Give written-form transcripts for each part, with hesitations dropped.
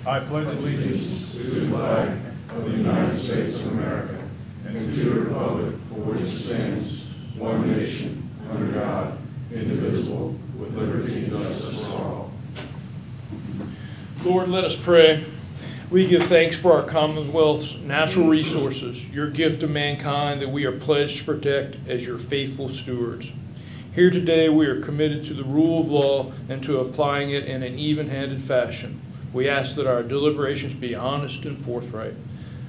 I pledge allegiance to the flag of the United States of America and to the republic for which it stands, one nation, under God, indivisible, with liberty and justice for all. Lord, let us pray. We give thanks for our Commonwealth's natural resources, your gift to mankind that we are pledged to protect as your faithful stewards. Here today we are committed to the rule of law and to applying it in an even-handed fashion. We ask that our deliberations be honest and forthright.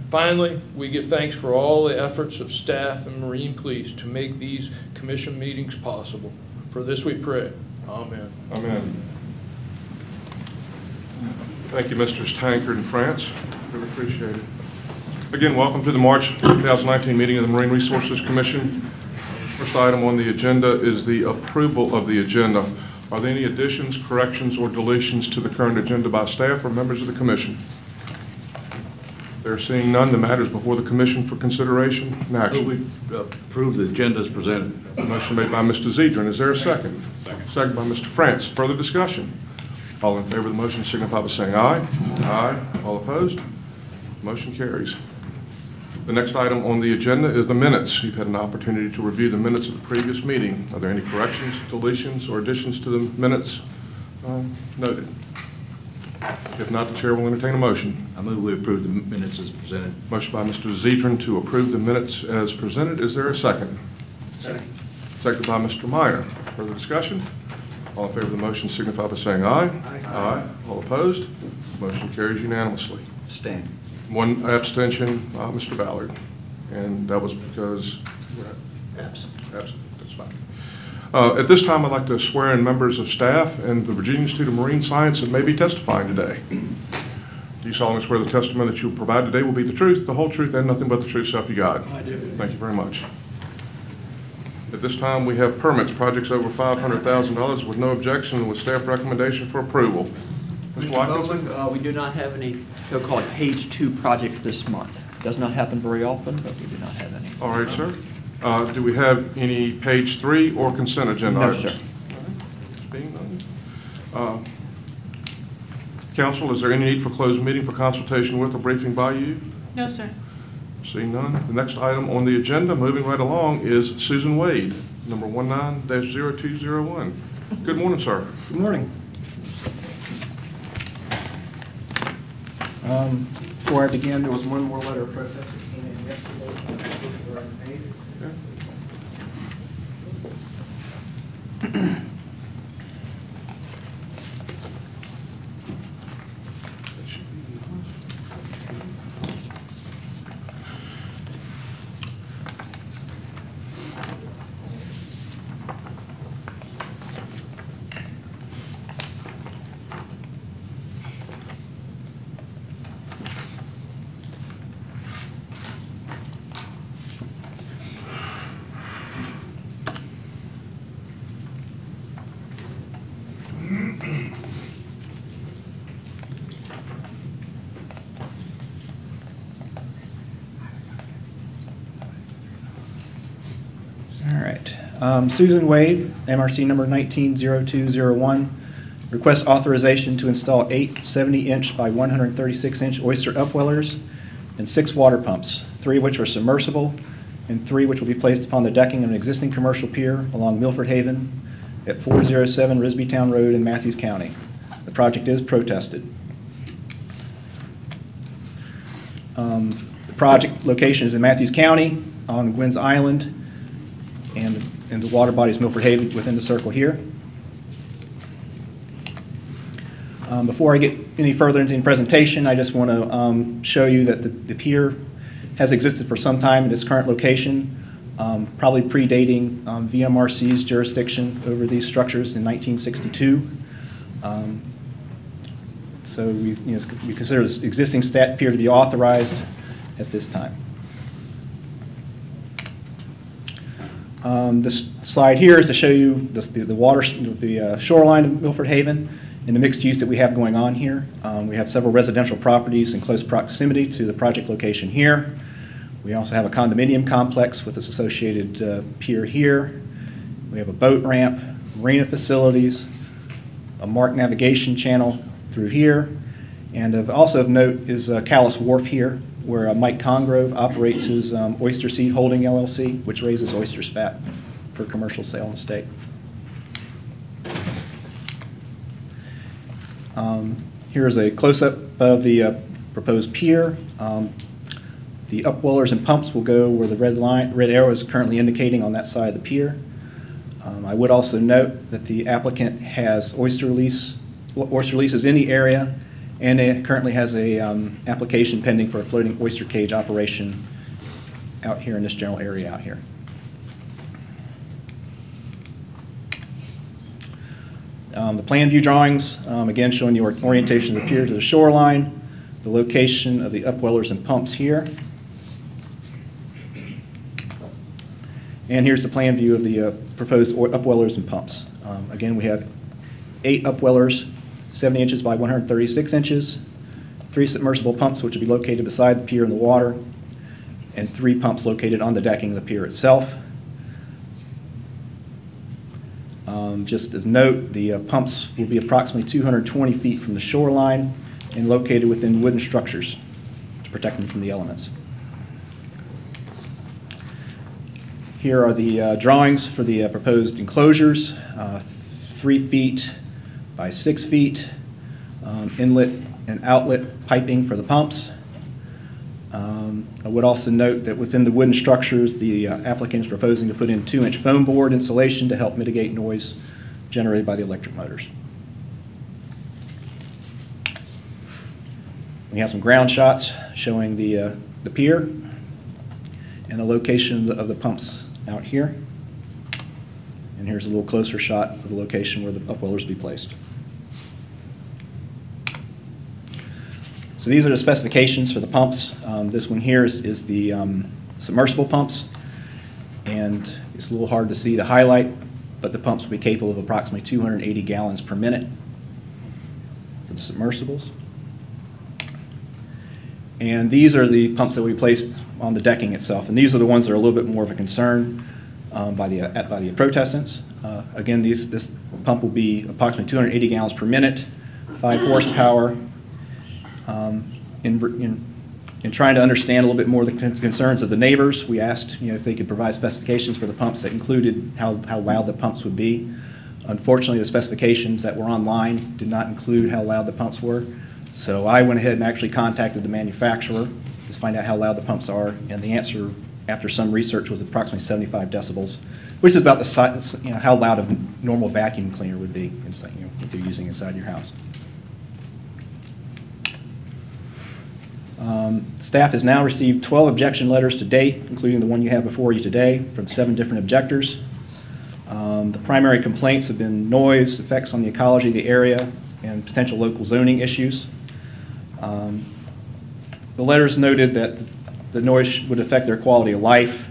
Finally, we give thanks for all the efforts of staff and Marine Police to make these commission meetings possible. For this we pray. Amen. Amen. Thank you, Mr. Tankard and France. Really appreciate it. Again, welcome to the March 2019 meeting of the Marine Resources Commission. First item on the agenda is the approval of the agenda. Are there any additions, corrections, or deletions to the current agenda by staff or members of the commission? There seeing none, the matter is before the commission for consideration and action. We approve the agenda as presented. Motion made by Mr. Zedrin. Is there a second? Second by Mr. France. Further discussion? All in favor of the motion signify by saying aye. Aye. All opposed? Motion carries. The next item on the agenda is the minutes. You've had an opportunity to review the minutes of the previous meeting. Are there any corrections, deletions, or additions to the minutes noted? If not, the chair will entertain a motion. I move we approve the minutes as presented. Motion by Mr. Zedrin to approve the minutes as presented. Is there a second? Second. Second by Mr. Meyer. Further discussion? All in favor of the motion signify by saying aye. Aye. Aye. All opposed? Motion carries unanimously. Stand. One abstention, Mr. Ballard, and that was because Absent. absent. That's fine. At this time, I'd like to swear in members of staff and the Virginia Institute of Marine Science that may be testifying today. Do you solemnly swear the testimony that you will provide today will be the truth, the whole truth, and nothing but the truth, so help you God? I do. Thank you very much. At this time, we have permits, projects over $500,000 with no objection, with staff recommendation for approval. Mr. Watkinson? Bowman, we do not have any so-called page 2 project this month. Does not happen very often, but we do not have any. All right, sir. Do we have any page 3 or consent agenda No, items? sir. Being none. Council, is there any need for closed meeting for consultation with or briefing by you? No, sir. Seeing none. The next item on the agenda, moving right along, is Susan Wade, number 19-0201. Good morning, sir. Good morning. Before I begin, there was one more letter of protest that came in yesterday. All right. Susan Wade, MRC number 19-0201, requests authorization to install 8 70-inch by 136-inch oyster upwellers and 6 water pumps, 3 of which are submersible and 3 which will be placed upon the decking of an existing commercial pier along Milford Haven at 407 Risbytown Road in Matthews County. The project is protested. The project location is in Matthews County on Gwynn's Island, and the water body is Milford Haven within the circle here. Before I get any further into the presentation, I just want to show you that the pier has existed for some time in its current location, probably predating VMRC's jurisdiction over these structures in 1962. So we consider this existing pier to be authorized at this time. This slide here is to show you the shoreline of Milford Haven and the mixed use that we have going on here. We have several residential properties in close proximity to the project location here. We also have a condominium complex with its associated pier here. We have a boat ramp, marina facilities, a marked navigation channel through here, And also of note is Callis Wharf here, where Mike Congrove operates his Oyster Seed Holding LLC, which raises oyster spat for commercial sale in the state. Here's a close-up of the proposed pier. The upwellers and pumps will go where the red arrow is currently indicating on that side of the pier. I would also note that the applicant has oyster leases in the area, and it currently has a application pending for a floating oyster cage operation out here in this general area out here. The plan view drawings, again showing the orientation of the pier to the shoreline, the location of the upwellers and pumps here. And here's the plan view of the proposed upwellers and pumps. Again, we have 8 upwellers, 70 inches by 136 inches, 3 submersible pumps which will be located beside the pier in the water, and 3 pumps located on the decking of the pier itself. Just as note, the pumps will be approximately 220 feet from the shoreline and located within wooden structures to protect them from the elements. Here are the drawings for the proposed enclosures, 3 feet by 6 feet, inlet and outlet piping for the pumps. I would also note that within the wooden structures, the applicant is proposing to put in 2-inch foam board insulation to help mitigate noise generated by the electric motors. We have some ground shots showing the pier and the location of the pumps out here. And here's a little closer shot of the location where the upwellers will be placed. So these are the specifications for the pumps. This one here is the submersible pumps, and it's a little hard to see the highlight, but the pumps will be capable of approximately 280 gallons per minute for the submersibles. And these are the pumps that we placed on the decking itself, and these are the ones that are a little bit more of a concern by the protestants. Again, this pump will be approximately 280 gallons per minute, 5 horsepower. In trying to understand a little bit more the concerns of the neighbors, we asked if they could provide specifications for the pumps that included how loud the pumps would be. Unfortunately, the specifications that were online did not include how loud the pumps were. So I went ahead and actually contacted the manufacturer to find out how loud the pumps are, and the answer after some research was approximately 75 decibels, which is about the size, how loud a normal vacuum cleaner would be inside, if you're using inside your house. Staff has now received 12 objection letters to date, including the one you have before you today, from 7 different objectors. The primary complaints have been noise, effects on the ecology of the area, and potential local zoning issues. The letters noted that the noise would affect their quality of life,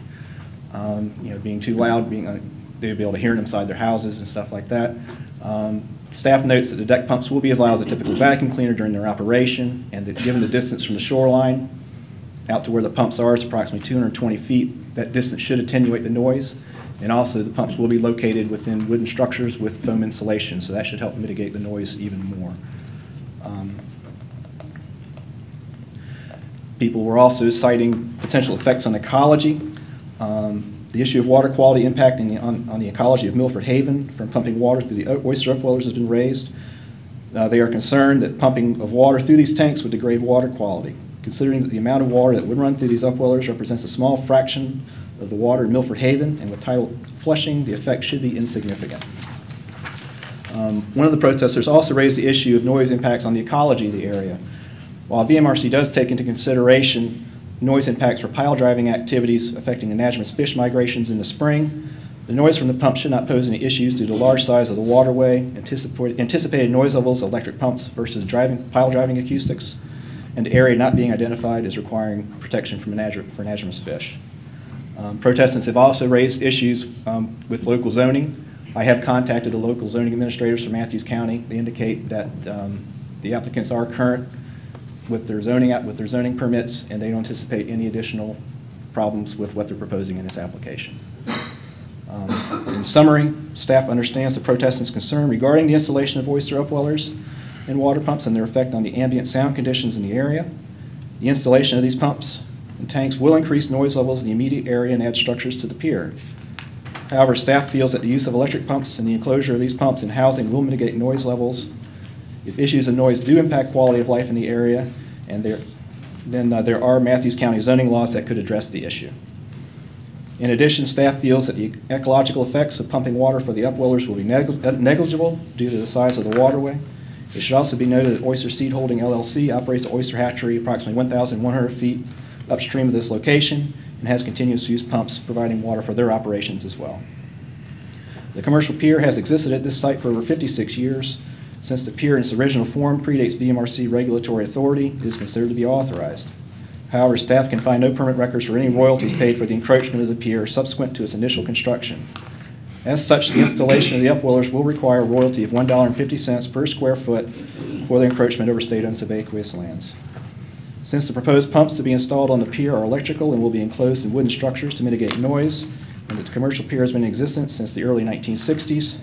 being too loud, they'd be able to hear it inside their houses and stuff like that. Staff notes that the deck pumps will be as loud as a typical vacuum cleaner during their operation, and that given the distance from the shoreline out to where the pumps are, it's approximately 220 feet, that distance should attenuate the noise. And also the pumps will be located within wooden structures with foam insulation, so that should help mitigate the noise even more. People were also citing potential effects on ecology. The issue of water quality impacting on the ecology of Milford Haven from pumping water through the oyster upwellers has been raised. They are concerned that pumping of water through these tanks would degrade water quality. Considering that the amount of water that would run through these upwellers represents a small fraction of the water in Milford Haven, and with tidal flushing, the effect should be insignificant. One of the protesters also raised the issue of noise impacts on the ecology of the area. While VMRC does take into consideration noise impacts for pile driving activities affecting anadromous fish migrations in the spring, the noise from the pump should not pose any issues due to the large size of the waterway, anticipated noise levels of electric pumps versus pile driving acoustics, and the area not being identified as requiring protection for anadromous fish. Protestants have also raised issues with local zoning. I have contacted the local zoning administrators for Matthews County. They indicate that the applicants are current with their zoning permits, and they don't anticipate any additional problems with what they're proposing in this application. In summary, staff understands the protestants' concern regarding the installation of oyster upwellers. in water pumps and their effect on the ambient sound conditions in the area. The installation of these pumps and tanks will increase noise levels in the immediate area and add structures to the pier. However, staff feels that the use of electric pumps and the enclosure of these pumps and housing will mitigate noise levels. If issues of noise do impact quality of life in the area, and there are Matthews County zoning laws that could address the issue. In addition, staff feels that the ecological effects of pumping water for the upwellers will be negligible due to the size of the waterway. It should also be noted that Oyster Seed Holding LLC operates the oyster hatchery approximately 1,100 feet upstream of this location and has continuous use pumps providing water for their operations as well. The commercial pier has existed at this site for over 56 years. Since the pier in its original form predates VMRC regulatory authority, it is considered to be authorized. However, staff can find no permit records for any royalties paid for the encroachment of the pier subsequent to its initial construction. As such, the installation of the upwellers will require a royalty of $1.50 per square foot for the encroachment over state-owned subaqueous lands. Since the proposed pumps to be installed on the pier are electrical and will be enclosed in wooden structures to mitigate noise, and that the commercial pier has been in existence since the early 1960s,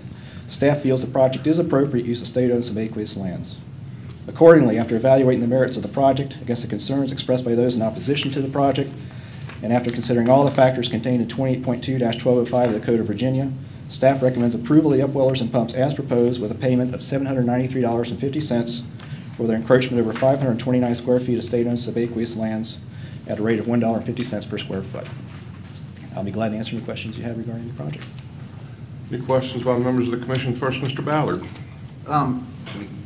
staff feels the project is appropriate use of state-owned subaqueous lands. Accordingly, after evaluating the merits of the project against the concerns expressed by those in opposition to the project, and after considering all the factors contained in 28.2-1205 of the Code of Virginia, staff recommends approval of the upwellers and pumps as proposed with a payment of $793.50 for their encroachment over 529 square feet of state-owned subaqueous lands at a rate of $1.50 per square foot. I'll be glad to answer any questions you have regarding the project. Any questions by members of the commission? First, Mr. Ballard.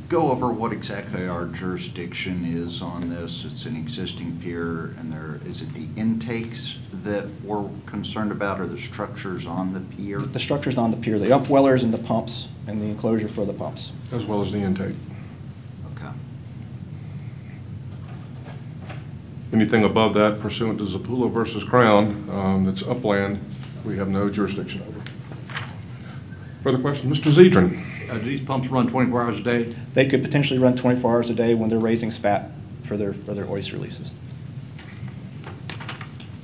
Go over what exactly our jurisdiction is on this. It's an existing pier, and is it the intakes that we're concerned about, or the structures on the pier? The structures on the pier, the upwellers and the pumps, and the enclosure for the pumps. As well as the intake. Okay. Anything above that pursuant to Zappulo versus Crown that's upland, we have no jurisdiction over. Further questions? Mr. Zedrin. Do these pumps run 24 hours a day? They could potentially run 24 hours a day when they're raising spat for their oyster releases.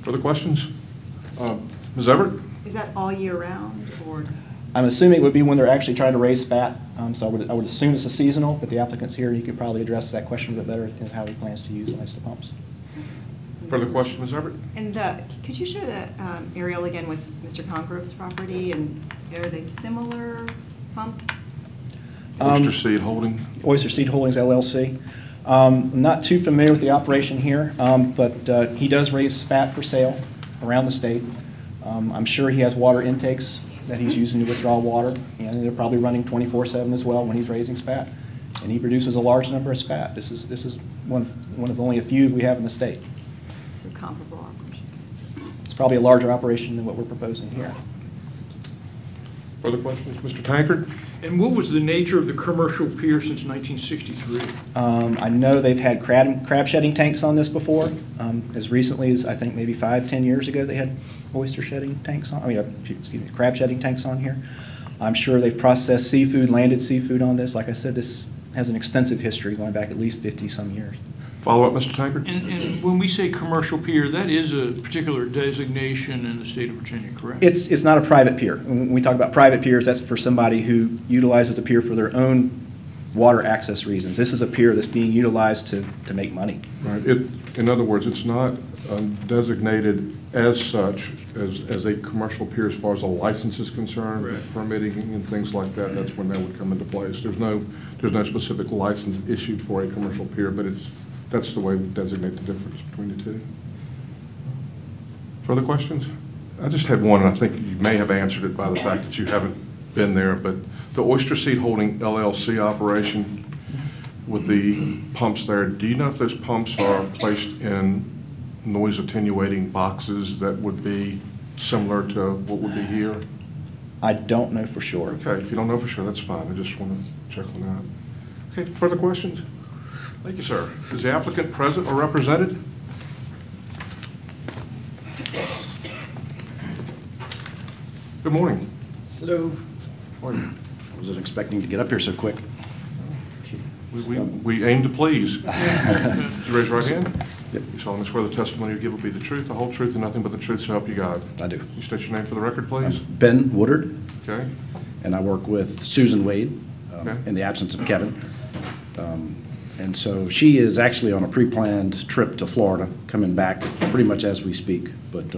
Further questions? Ms. Everett? Is that all year round, or? I'm assuming it would be when they're actually trying to raise spat, so I would assume it's a seasonal, but the applicant's here, he could probably address that question a bit better in how he plans to utilize the pumps. Further question, Ms. Everett? And could you show that aerial again with Mr. Congrove's property, and are they similar pump? Oyster Seed Holding. Oyster Seed Holdings LLC. I'm not too familiar with the operation here, but he does raise spat for sale around the state. I'm sure he has water intakes that he's using to withdraw water, and they're probably running 24/7 as well when he's raising spat. And he produces a large number of spat. This is one of only a few we have in the state. So comparable operation. It's probably a larger operation than what we're proposing here. Further questions? Mr. Tankard? And what was the nature of the commercial pier since 1963? I know they've had crab shedding tanks on this before. As recently as, I think, maybe 5-10 years ago, they had oyster shedding tanks on, crab shedding tanks on here. I'm sure they've processed seafood, landed seafood on this. Like I said, this has an extensive history going back at least 50-some years. Follow up, Mr. Tankard? And when we say commercial pier, that is a particular designation in the state of Virginia, correct? It's not a private pier. When we talk about private piers, that's for somebody who utilizes the pier for their own water access reasons. This is a pier that's being utilized to make money. Right. In other words, it's not designated as such as a commercial pier as far as a license is concerned, right. Permitting and things like that. That's when that would come into place. There's no specific license issued for a commercial pier, but that's the way we designate the difference between the two. Further questions? I just had one, and I think you may have answered it by the fact that you haven't been there, but the Oyster Seed Holding LLC operation with the pumps there, do you know if those pumps are placed in noise attenuating boxes that would be similar to what would be here? I don't know for sure. Okay, if you don't know for sure, that's fine. I just want to check on that. Okay, further questions? Thank you, sir. Is the applicant present or represented? Good morning. Hello. Morning. I wasn't expecting to get up here so quick. We aim to please. Would you raise your right hand? Yep. You solemnly swear the testimony you give will be the truth, the whole truth, and nothing but the truth, so help you God. I do. You state your name for the record, please. Ben Woodard, Okay. and I work with Susan Wade Okay. in the absence of Kevin. And so she is actually on a pre-planned trip to Florida, coming back pretty much as we speak. But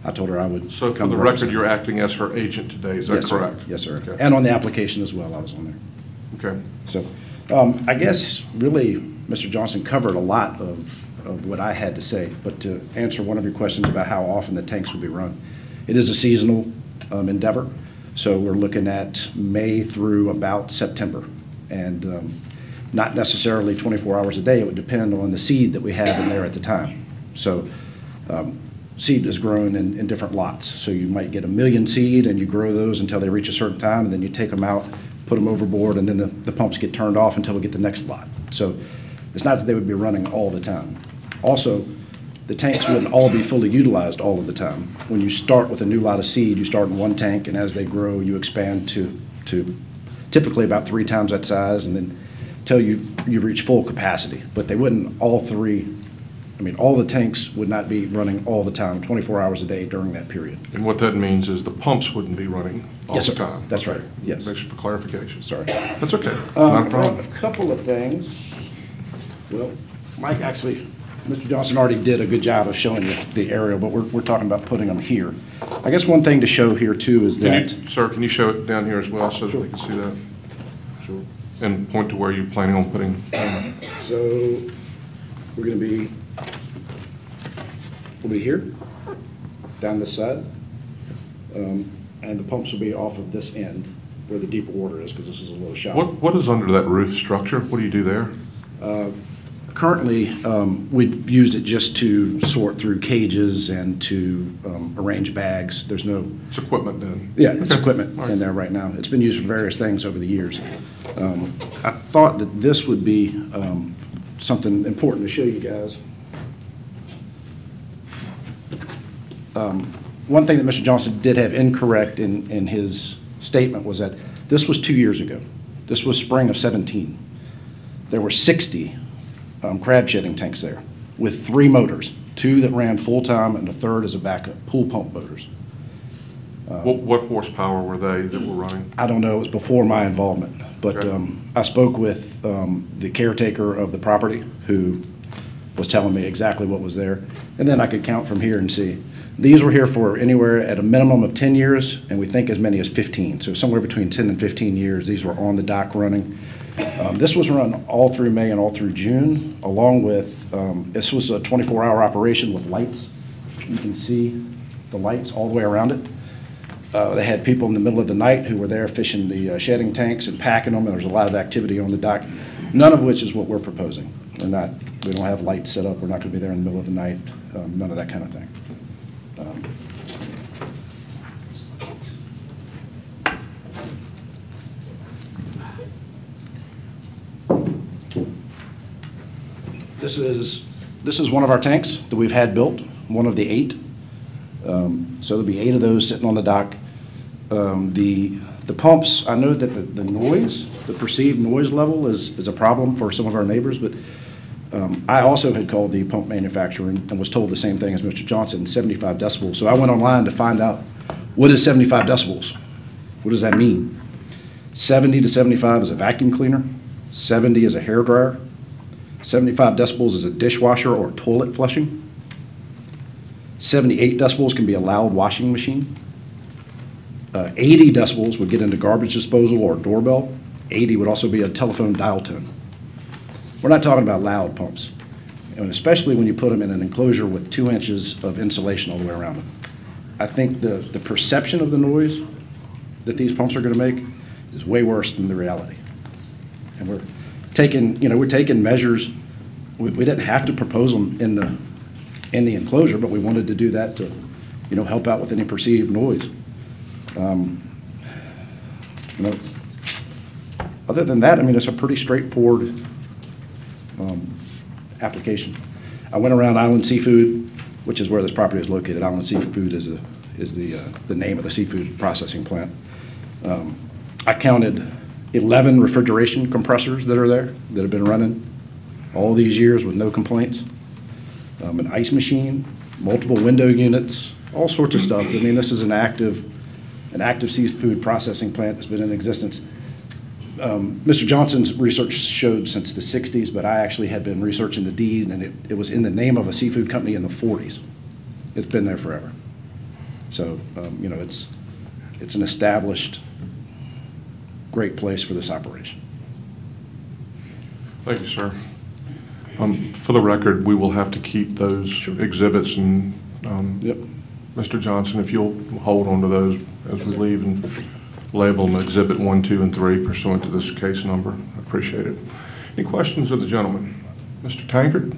I told her I would. So for come the represent. record, you're acting as her agent today, is that Yes, sir. correct? Yes, sir. Okay. And on the application as well, I was on there. Okay. So I guess really Mr. Johnson covered a lot of what I had to say. But to answer one of your questions about how often the tanks will be run, it is a seasonal endeavor. So we're looking at May through about September. And not necessarily 24 hours a day. It would depend on the seed that we have in there at the time. So seed is grown in different lots. So you might get 1 million seed and you grow those until they reach a certain time, and then you take them out, put them overboard, and then the pumps get turned off until we get the next lot. So it's not that they would be running all the time. Also, the tanks wouldn't all be fully utilized all of the time. When you start with a new lot of seed, you start in one tank, and as they grow, you expand to typically about 3 times that size, and then till you reach full capacity. But they wouldn't all the tanks would not be running all the time, 24 hours a day during that period. And what that means is the pumps wouldn't be running all Yes, the sir. time? That's Okay. right. Yes. Makes for clarification. Sorry. That's okay. Not a problem. A couple of things. Well, Mike actually, Mr. Johnson already did a good job of showing the aerial, but we're talking about putting them here. I guess one thing to show here too is that. Sir, can you show it down here as well so that we can see that? Sure. And point to where you're planning on putting. So we're going to be, we'll be here, down this side, and the pumps will be off of this end where the deeper water is, because this is a little shallow. What is under that roof structure? What do you do there? Currently, we've used it just to sort through cages and to arrange bags. There's no. It's equipment then? Yeah, it's Okay. equipment All right. in there right now. It's been used for various things over the years. I thought that this would be something important to show you guys. One thing that Mr. Johnson did have incorrect in his statement was that this was 2 years ago. This was spring of 17. There were 60 crab shedding tanks there with 3 motors, 2 that ran full-time and the third as a backup, pool pump motors. What horsepower were they that were running? I don't know, it was before my involvement, but Okay. I spoke with the caretaker of the property who was telling me exactly what was there, and then I could count from here and see. These were here for anywhere at a minimum of 10 years, and we think as many as 15, so somewhere between 10 and 15 years, these were on the dock running. This was run all through May and all through June, along with, this was a 24-hour operation with lights. You can see the lights all the way around it. They had people in the middle of the night who were there fishing the shedding tanks and packing them, and there was a lot of activity on the dock, none of which is what we're proposing. We don't have lights set up, we're not going to be there in the middle of the night, none of that kind of thing. This is one of our tanks that we've had built, one of the 8. So there'll be 8 of those sitting on the dock. The pumps, I know that the noise, the perceived noise level is a problem for some of our neighbors, but I also had called the pump manufacturer and was told the same thing as Mr. Johnson, 75 decibels. So I went online to find out, what is 75 decibels? What does that mean? 70 to 75 is a vacuum cleaner, 70 is a hair dryer, 75 decibels is a dishwasher or toilet flushing. 78 decibels can be a loud washing machine. 80 decibels would get into garbage disposal or doorbell. 80 would also be a telephone dial tone. We're not talking about loud pumps, and especially when you put them in an enclosure with 2 inches of insulation all the way around them. I think the perception of the noise that these pumps are going to make is way worse than the reality. And we're taking measures. We didn't have to propose them in the enclosure, but we wanted to do that to, help out with any perceived noise. Other than that, it's a pretty straightforward application. I went around Island Seafood, which is where this property is located. Island Seafood is the name of the seafood processing plant. I counted 11 refrigeration compressors that are there that have been running all these years with no complaints. An ice machine, multiple window units, all sorts of stuff. This is an active seafood processing plant that's been in existence Mr. Johnson's research showed since the 60s, but I actually had been researching the deed, and it was in the name of a seafood company in the 40s. It's been there forever. So, you know, it's an established, great place for this operation. Thank you, sir. For the record, we will have to keep those exhibits, and Yep. Mr. Johnson, if you'll hold on to those as we leave and label them Exhibit 1, 2, and 3 pursuant to this case number. I appreciate it. Any questions of the gentleman? Mr. Tankard?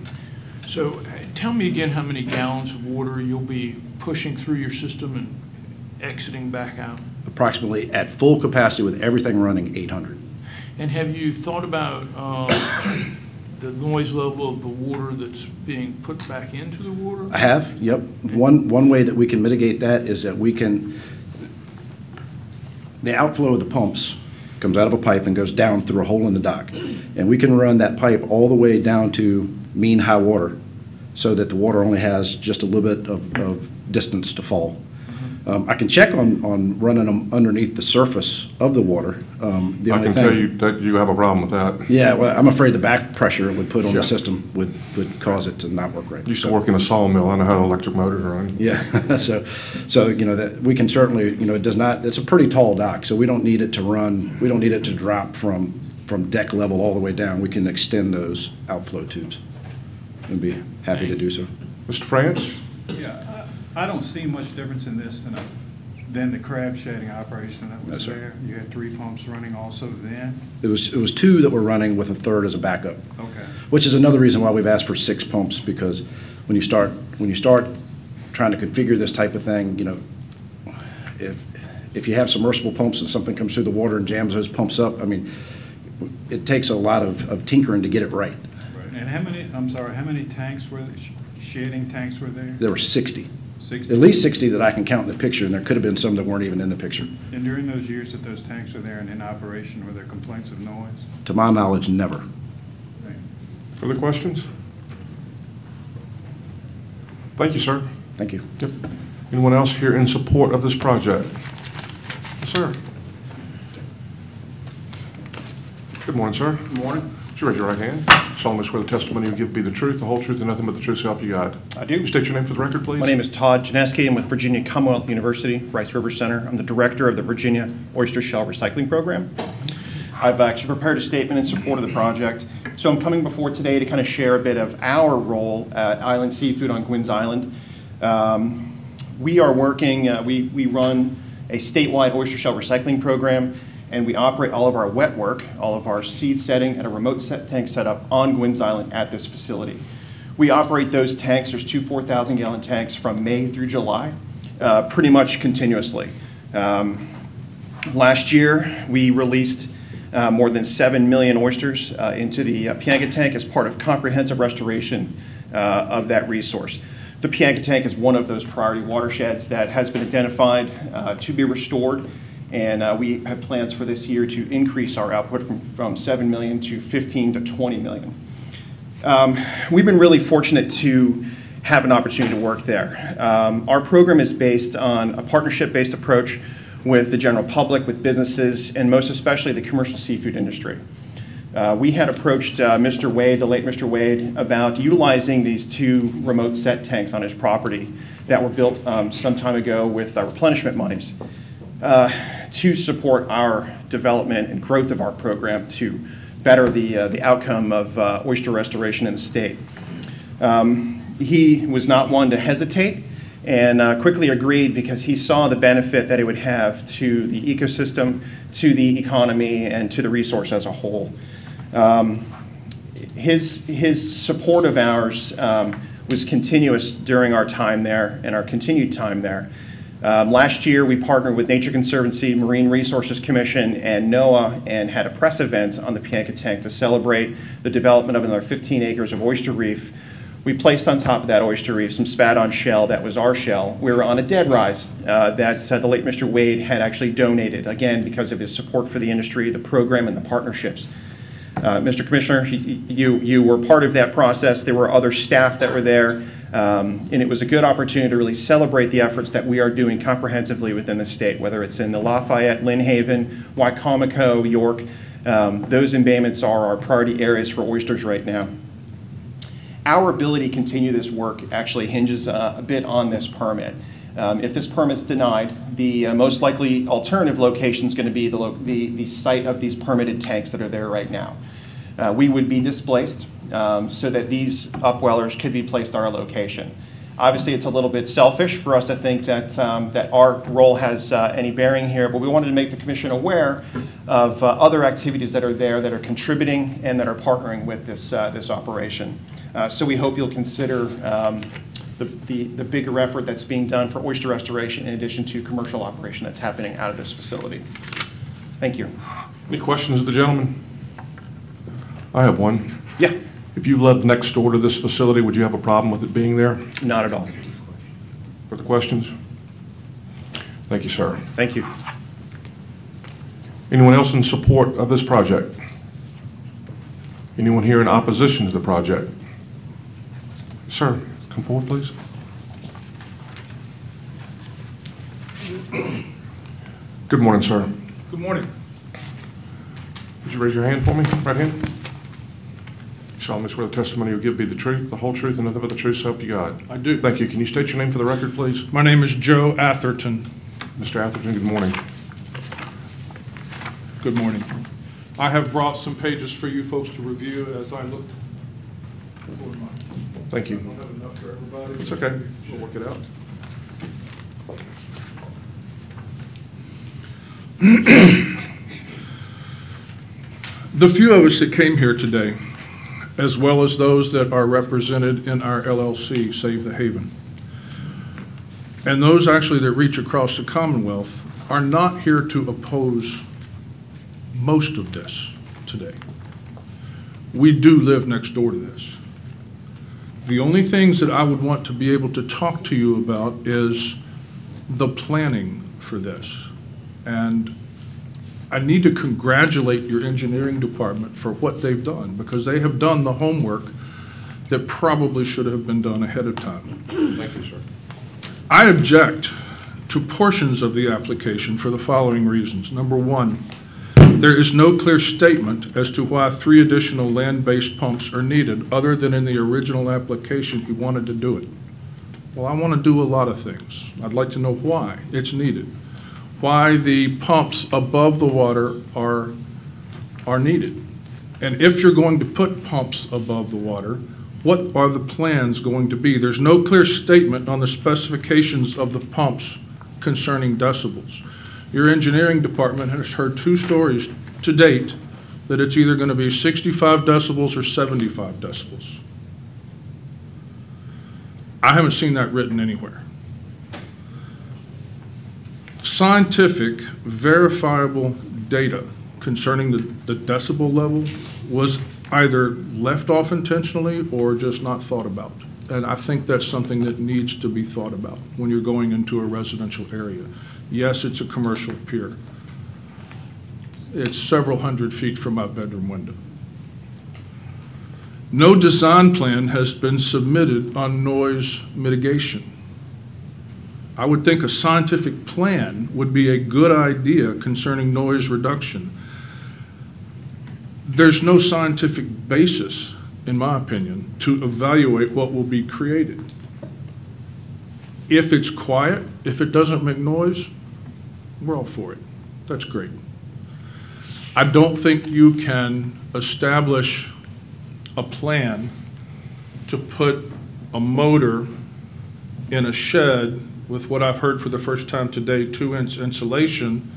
So tell me again how many gallons of water you'll be pushing through your system and exiting back out? Approximately at full capacity with everything running, 800. And have you thought about the noise level of the water that's being put back into the water? I have, yep. One way that we can mitigate that is that we can, the outflow of the pumps comes out of a pipe and goes down through a hole in the dock. And we can run that pipe all the way down to mean high water so that the water only has just a little bit of distance to fall. I can check on running them underneath the surface of the water. The I only can thing, tell you that you have a problem with that. yeah, well, I'm afraid the back pressure it would put on Yeah. the system would cause it to not work right. Used to work in a sawmill. I know how electric motors run. Yeah, so you know that we can certainly, you know, it does not. It's a pretty tall dock, so we don't need it to run. We don't need it to drop from deck level all the way down. We can extend those outflow tubes, and be happy to do so. Mr. France? Yeah, I don't see much difference in this than the crab shedding operation that No, was sir. there. You had 3 pumps running also then? It was 2 that were running with a third as a backup, Okay. which is another reason why we've asked for 6 pumps, because when you start trying to configure this type of thing, you know, if you have submersible pumps and something comes through the water and jams those pumps up, I mean, it takes a lot of tinkering to get it right. And how many tanks were, shedding tanks were there? There were 60. 60? At least 60 that I can count in the picture, and there could have been some that weren't even in the picture. And during those years that those tanks were there and in operation, were there complaints of noise? To my knowledge, never. Further questions? Thank you, sir. Thank you. Yep. Anyone else here in support of this project? Yes, sir. Good morning, sir. Good morning. Would you raise your right hand? Solemnly swear the testimony you give be the truth, the whole truth, and nothing but the truth, so help you God. I do. You state your name for the record, please. My name is Todd Janeski. I'm with Virginia Commonwealth University, Rice River Center. I'm the director of the Virginia Oyster Shell Recycling Program. I've actually prepared a statement in support of the project. So I'm coming before today to kind of share a bit of our role at Island Seafood on Gwynns Island. We are working, we run a statewide oyster shell recycling program, and we operate all of our wet work, all of our seed setting and a remote tank setup on Gwynns Island at this facility. We operate those tanks, there's 2 4,000-gallon tanks from May through July, pretty much continuously. Last year, we released more than 7 million oysters into the Pianka tank as part of comprehensive restoration of that resource. The Pianka tank is one of those priority watersheds that has been identified to be restored, and we have plans for this year to increase our output from 7 million to 15 to 20 million. We've been really fortunate to have an opportunity to work there. Our program is based on a partnership-based approach with the general public, with businesses, and most especially the commercial seafood industry. We had approached Mr. Wade, the late Mr. Wade, about utilizing these 2 remote set tanks on his property that were built some time ago with replenishment monies to support our development and growth of our program to better the outcome of oyster restoration in the state. He was not one to hesitate and quickly agreed because he saw the benefit that it would have to the ecosystem, to the economy, and to the resource as a whole. His support of ours was continuous during our time there and our continued time there. Last year, we partnered with Nature Conservancy, Marine Resources Commission, and NOAA, and had a press event on the Pianka tank to celebrate the development of another 15 acres of oyster reef. We placed on top of that oyster reef some spat-on shell that was our shell. We were on a dead rise that the late Mr. Wade had actually donated, again, because of his support for the industry, the program, and the partnerships. Mr. Commissioner, you were part of that process. There were other staff that were there, and it was a good opportunity to really celebrate the efforts that we are doing comprehensively within the state, whether it's in the Lafayette, Lynn Haven, Wicomico, York, Those embayments are our priority areas for oysters right now. Our ability to continue this work actually hinges a bit on this permit. If this permit's denied, the most likely alternative location is going to be the site of these permitted tanks that are there right now. We would be displaced so that these upwellers could be placed at our location. Obviously, it's a little bit selfish for us to think that, that our role has any bearing here, but we wanted to make the Commission aware of other activities that are there that are contributing and that are partnering with this, this operation. So we hope you'll consider the bigger effort that's being done for oyster restoration in addition to commercial operation that's happening out of this facility. Thank you. Any questions of the gentleman? I have one. Yeah, If you lived next door to this facility, would you have a problem with it being there? not at all. Further questions? Thank you, sir. Thank you. Anyone else in support of this project? Anyone here in opposition to the project? Sir, come forward, please. Good morning, sir. Good morning. Would you raise your hand for me? Right hand. You solemnly swear the testimony you give be the truth, the whole truth, and nothing but the truth, so help you God. I do. Thank you. Can you state your name for the record, please? My name is Joe Atherton. Mr. Atherton, good morning. Good morning. I have brought some pages for you folks to review as I look toward mine. Thank you. I don't have enough for everybody. It's okay. We'll work it out. The few of us that came here today, as well as those that are represented in our LLC, Save the Haven, and those actually that reach across the Commonwealth, are not here to oppose most of this today. We do live next door to this. The only things that I would want to be able to talk to you about is the planning for this. And I need to congratulate your engineering department for what they've done, because they have done the homework that probably should have been done ahead of time. Thank you, sir. I object to portions of the application for the following reasons. Number one, there is no clear statement as to why 3 additional land-based pumps are needed, other than in the original application he wanted to do it. Well, I want to do a lot of things. I'd like to know why it's needed, why the pumps above the water are needed. And if you're going to put pumps above the water, what are the plans going to be? There's no clear statement on the specifications of the pumps concerning decibels. Your engineering department has heard 2 stories to date that it's either going to be 65 decibels or 75 decibels. I haven't seen that written anywhere. Scientific, verifiable data concerning the decibel level was either left off intentionally or just not thought about. And I think that's something that needs to be thought about when you're going into a residential area. Yes, it's a commercial pier. It's several hundred feet from my bedroom window. No design plan has been submitted on noise mitigation. I would think a scientific plan would be a good idea concerning noise reduction. There's no scientific basis, in my opinion, to evaluate what will be created. If it's quiet, if it doesn't make noise, we're all for it. That's great. I don't think you can establish a plan to put a motor in a shed with what I've heard for the first time today, 2-inch insulation,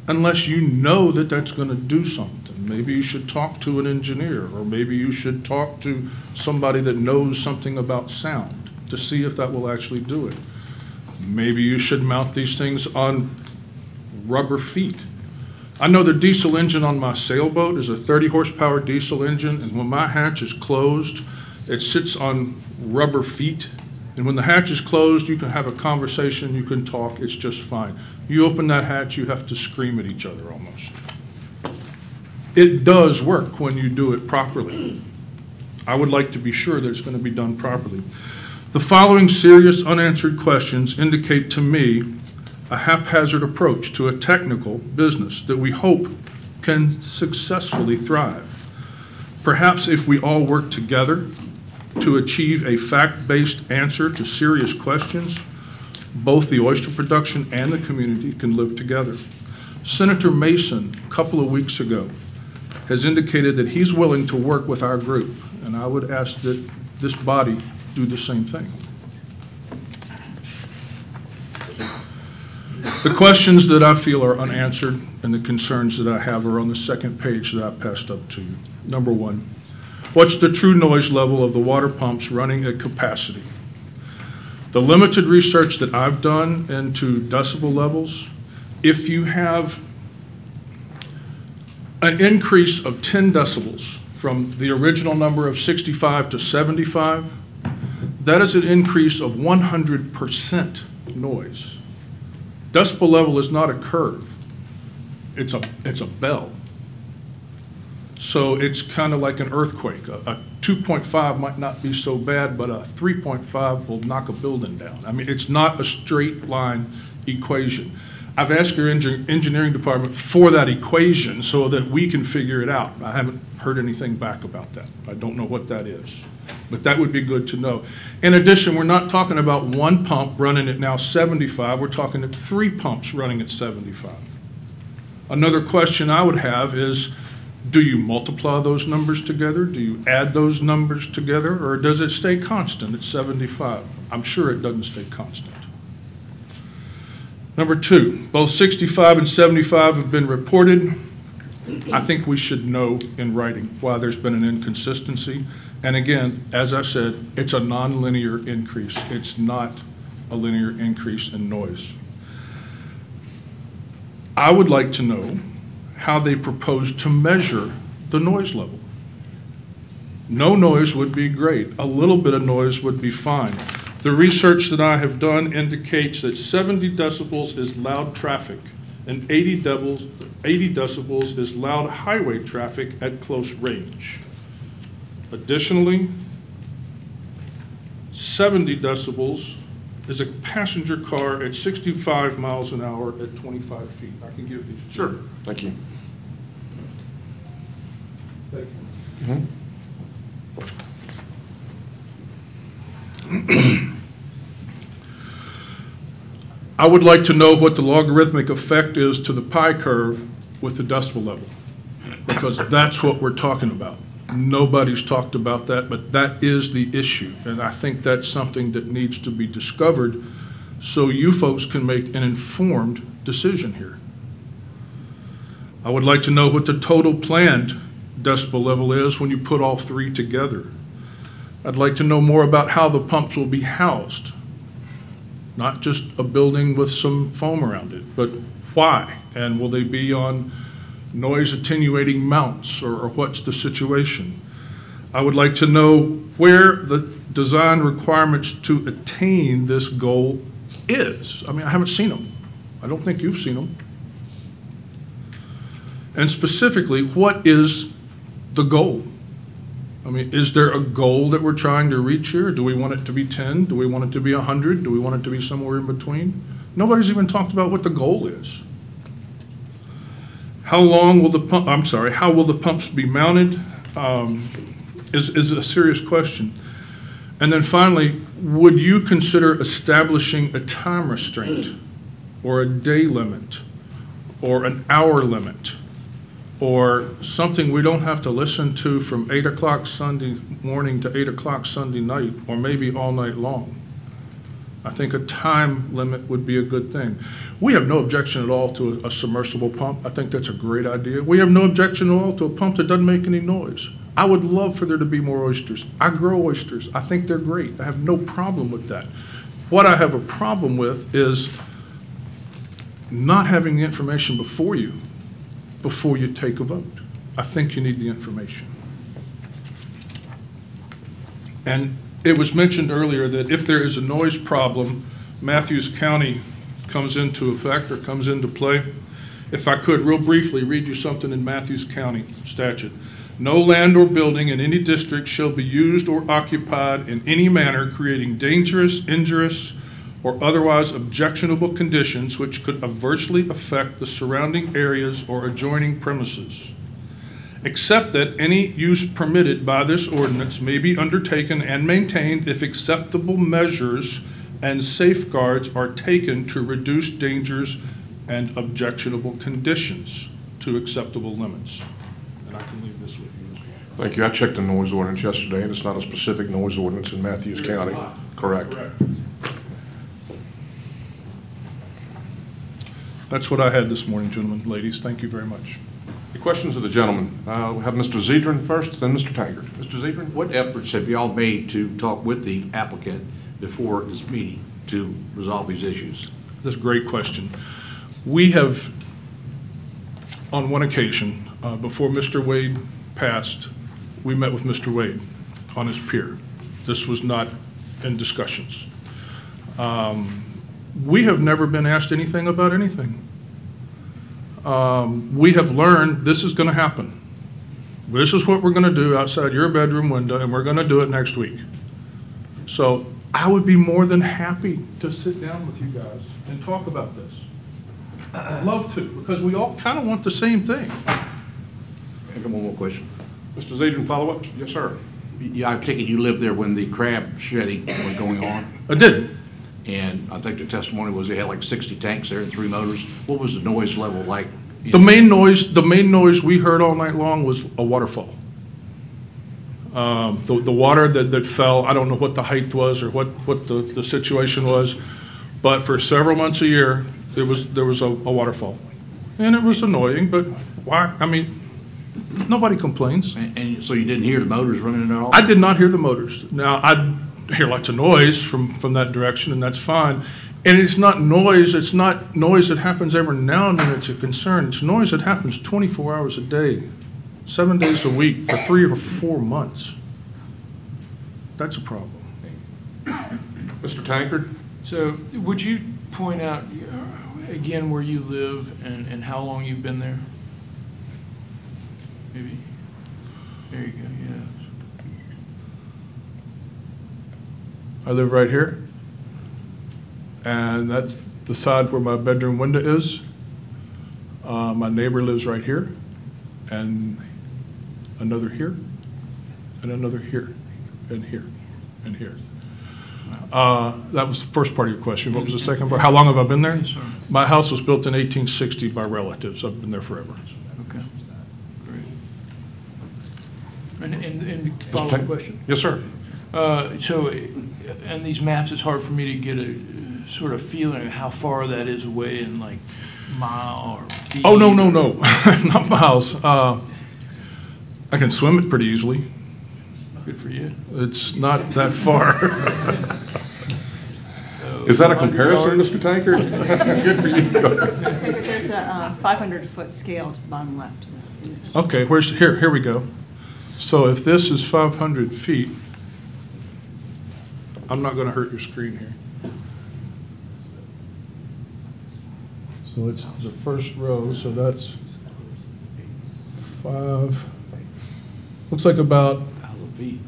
unless you know that that's going to do something. Maybe you should talk to an engineer, or maybe you should talk to somebody that knows something about sound to see if that will actually do it. Maybe you should mount these things on rubber feet. I know the diesel engine on my sailboat is a 30 horsepower diesel engine, and when my hatch is closed, it sits on rubber feet. And when the hatch is closed, you can have a conversation, you can talk, it's just fine. You open that hatch, you have to scream at each other almost. It does work when you do it properly. I would like to be sure that it's going to be done properly. The following serious unanswered questions indicate to me a haphazard approach to a technical business that we hope can successfully thrive. Perhaps if we all work together to achieve a fact-based answer to serious questions, both the oyster production and the community can live together. Senator Mason, a couple of weeks ago, has indicated that he's willing to work with our group, and I would ask that this body do the same thing. The questions that I feel are unanswered and the concerns that I have are on the second page that I passed up to you. Number one, what's the true noise level of the water pumps running at capacity? The limited research that I've done into decibel levels, if you have an increase of 10 decibels from the original number of 65 to 75, that is an increase of 100% noise. Decibel level is not a curve. It's a bell. So it's kind of like an earthquake. A 2.5 might not be so bad, but a 3.5 will knock a building down. I mean, it's not a straight line equation. I've asked your engineering department for that equation so that we can figure it out. I haven't heard anything back about that. I don't know what that is, but that would be good to know. In addition, we're not talking about one pump running at now 75. We're talking at 3 pumps running at 75. Another question I would have is, do you multiply those numbers together? Do you add those numbers together? Or does it stay constant at 75? I'm sure it doesn't stay constant. Number 2, both 65 and 75 have been reported. I think we should know in writing why there's been an inconsistency. And again, as I said, it's a nonlinear increase. It's not a linear increase in noise. I would like to know how they propose to measure the noise level. No noise would be great. A little bit of noise would be fine. The research that I have done indicates that 70 decibels is loud traffic and 80 decibels is loud highway traffic at close range. Additionally, 70 decibels is a passenger car at 65 miles an hour at 25 feet. I can give these. Sure. Thank you. Thank you. Mm-hmm. I would like to know what the logarithmic effect is to the pie curve with the decibel level, because that's what we're talking about. Nobody's talked about that, but that is the issue, and I think that's something that needs to be discovered so you folks can make an informed decision here. I would like to know what the total planned decibel level is when you put all 3 together. I'd like to know more about how the pumps will be housed. Not just a building with some foam around it, but why? And will they be on noise attenuating mounts, or what's the situation? I would like to know where the design requirements to attain this goal is. I mean, I haven't seen them. I don't think you've seen them. And specifically, what is the goal? I mean, is there a goal that we're trying to reach here? Do we want it to be 10? Do we want it to be 100? Do we want it to be somewhere in between? Nobody's even talked about what the goal is. How long will the pump, I'm sorry, how will the pumps be mounted is a serious question. And then finally, would you consider establishing a time restraint or a day limit or an hour limit, or something we don't have to listen to from 8 o'clock Sunday morning to 8 o'clock Sunday night, or maybe all night long? I think a time limit would be a good thing. We have no objection at all to a submersible pump. I think that's a great idea. We have no objection at all to a pump that doesn't make any noise. I would love for there to be more oysters. I grow oysters. I think they're great. I have no problem with that. What I have a problem with is not having the information before you take a vote. I think you need the information. And it was mentioned earlier that if there is a noise problem, Matthews County comes into effect or comes into play. If I could, real briefly, read you something in Matthews County statute. No land or building in any district shall be used or occupied in any manner creating dangerous, injurious, or otherwise objectionable conditions which could adversely affect the surrounding areas or adjoining premises, except that any use permitted by this ordinance may be undertaken and maintained if acceptable measures and safeguards are taken to reduce dangers and objectionable conditions to acceptable limits. And I can leave this with you as well. Thank you. I checked the noise ordinance yesterday, and it's not a specific noise ordinance in Matthews County. Correct. That's what I had this morning, gentlemen, ladies. Thank you very much. The questions of the gentleman. We have Mr. Zedrin first, then Mr. Tankard. Mr. Zedrin? What efforts have y'all made to talk with the applicant before this meeting to resolve these issues? That's a great question. We have, on one occasion, before Mr. Wade passed, we met with Mr. Wade on his pier. This was not in discussions. We have never been asked anything about anything. We have learned this is going to happen. This is what we're going to do outside your bedroom window, and we're going to do it next week. So I would be more than happy to sit down with you guys and talk about this. I'd love to, because we all kind of want the same thing. I got one more question. Mr. Zedrin, follow-up? Yes, sir. Yeah, I take it you lived there when the crab shedding was going on? I did. And I think the testimony was they had like 60 tanks there and 3 motors. What was the noise level like? The main noise we heard all night long was a waterfall. The water that fell, I don't know what the height was or what the situation was, but for several months a year, there was a waterfall. And it was annoying, but why? I mean, nobody complains. And so you didn't hear the motors running at all? I did not hear the motors. Now, I hear lots of noise from that direction, and that's fine. And it's not noise that happens every now and then it's a concern. It's noise that happens 24 hours a day, 7 days a week for 3 or 4 months. That's a problem. Mr. Tankard? So would you point out again where you live and how long you've been there? Maybe. There you go, yes. I live right here, and that's the side where my bedroom window is. My neighbor lives right here, and another here, and another here, and here, and here. That was the first part of your question. What was the second part? How long have I been there? Yes, sir. My house was built in 1860 by relatives. I've been there forever. Okay, great. And follow-up question? Yes, sir. So, and these maps, it's hard for me to get a sort of feeling of how far that is away in like mile or feet. Oh, no, not miles. I can swim it pretty easily. Good for you. It's not that far. Is that a comparison, Mr. Tankard? Good for you. There's a 500-foot scale to the bottom left. Okay, here we go. So if this is 500 feet, I'm not going to hurt your screen here. So it's the first row, so that's 5, looks like about 1,000 feet.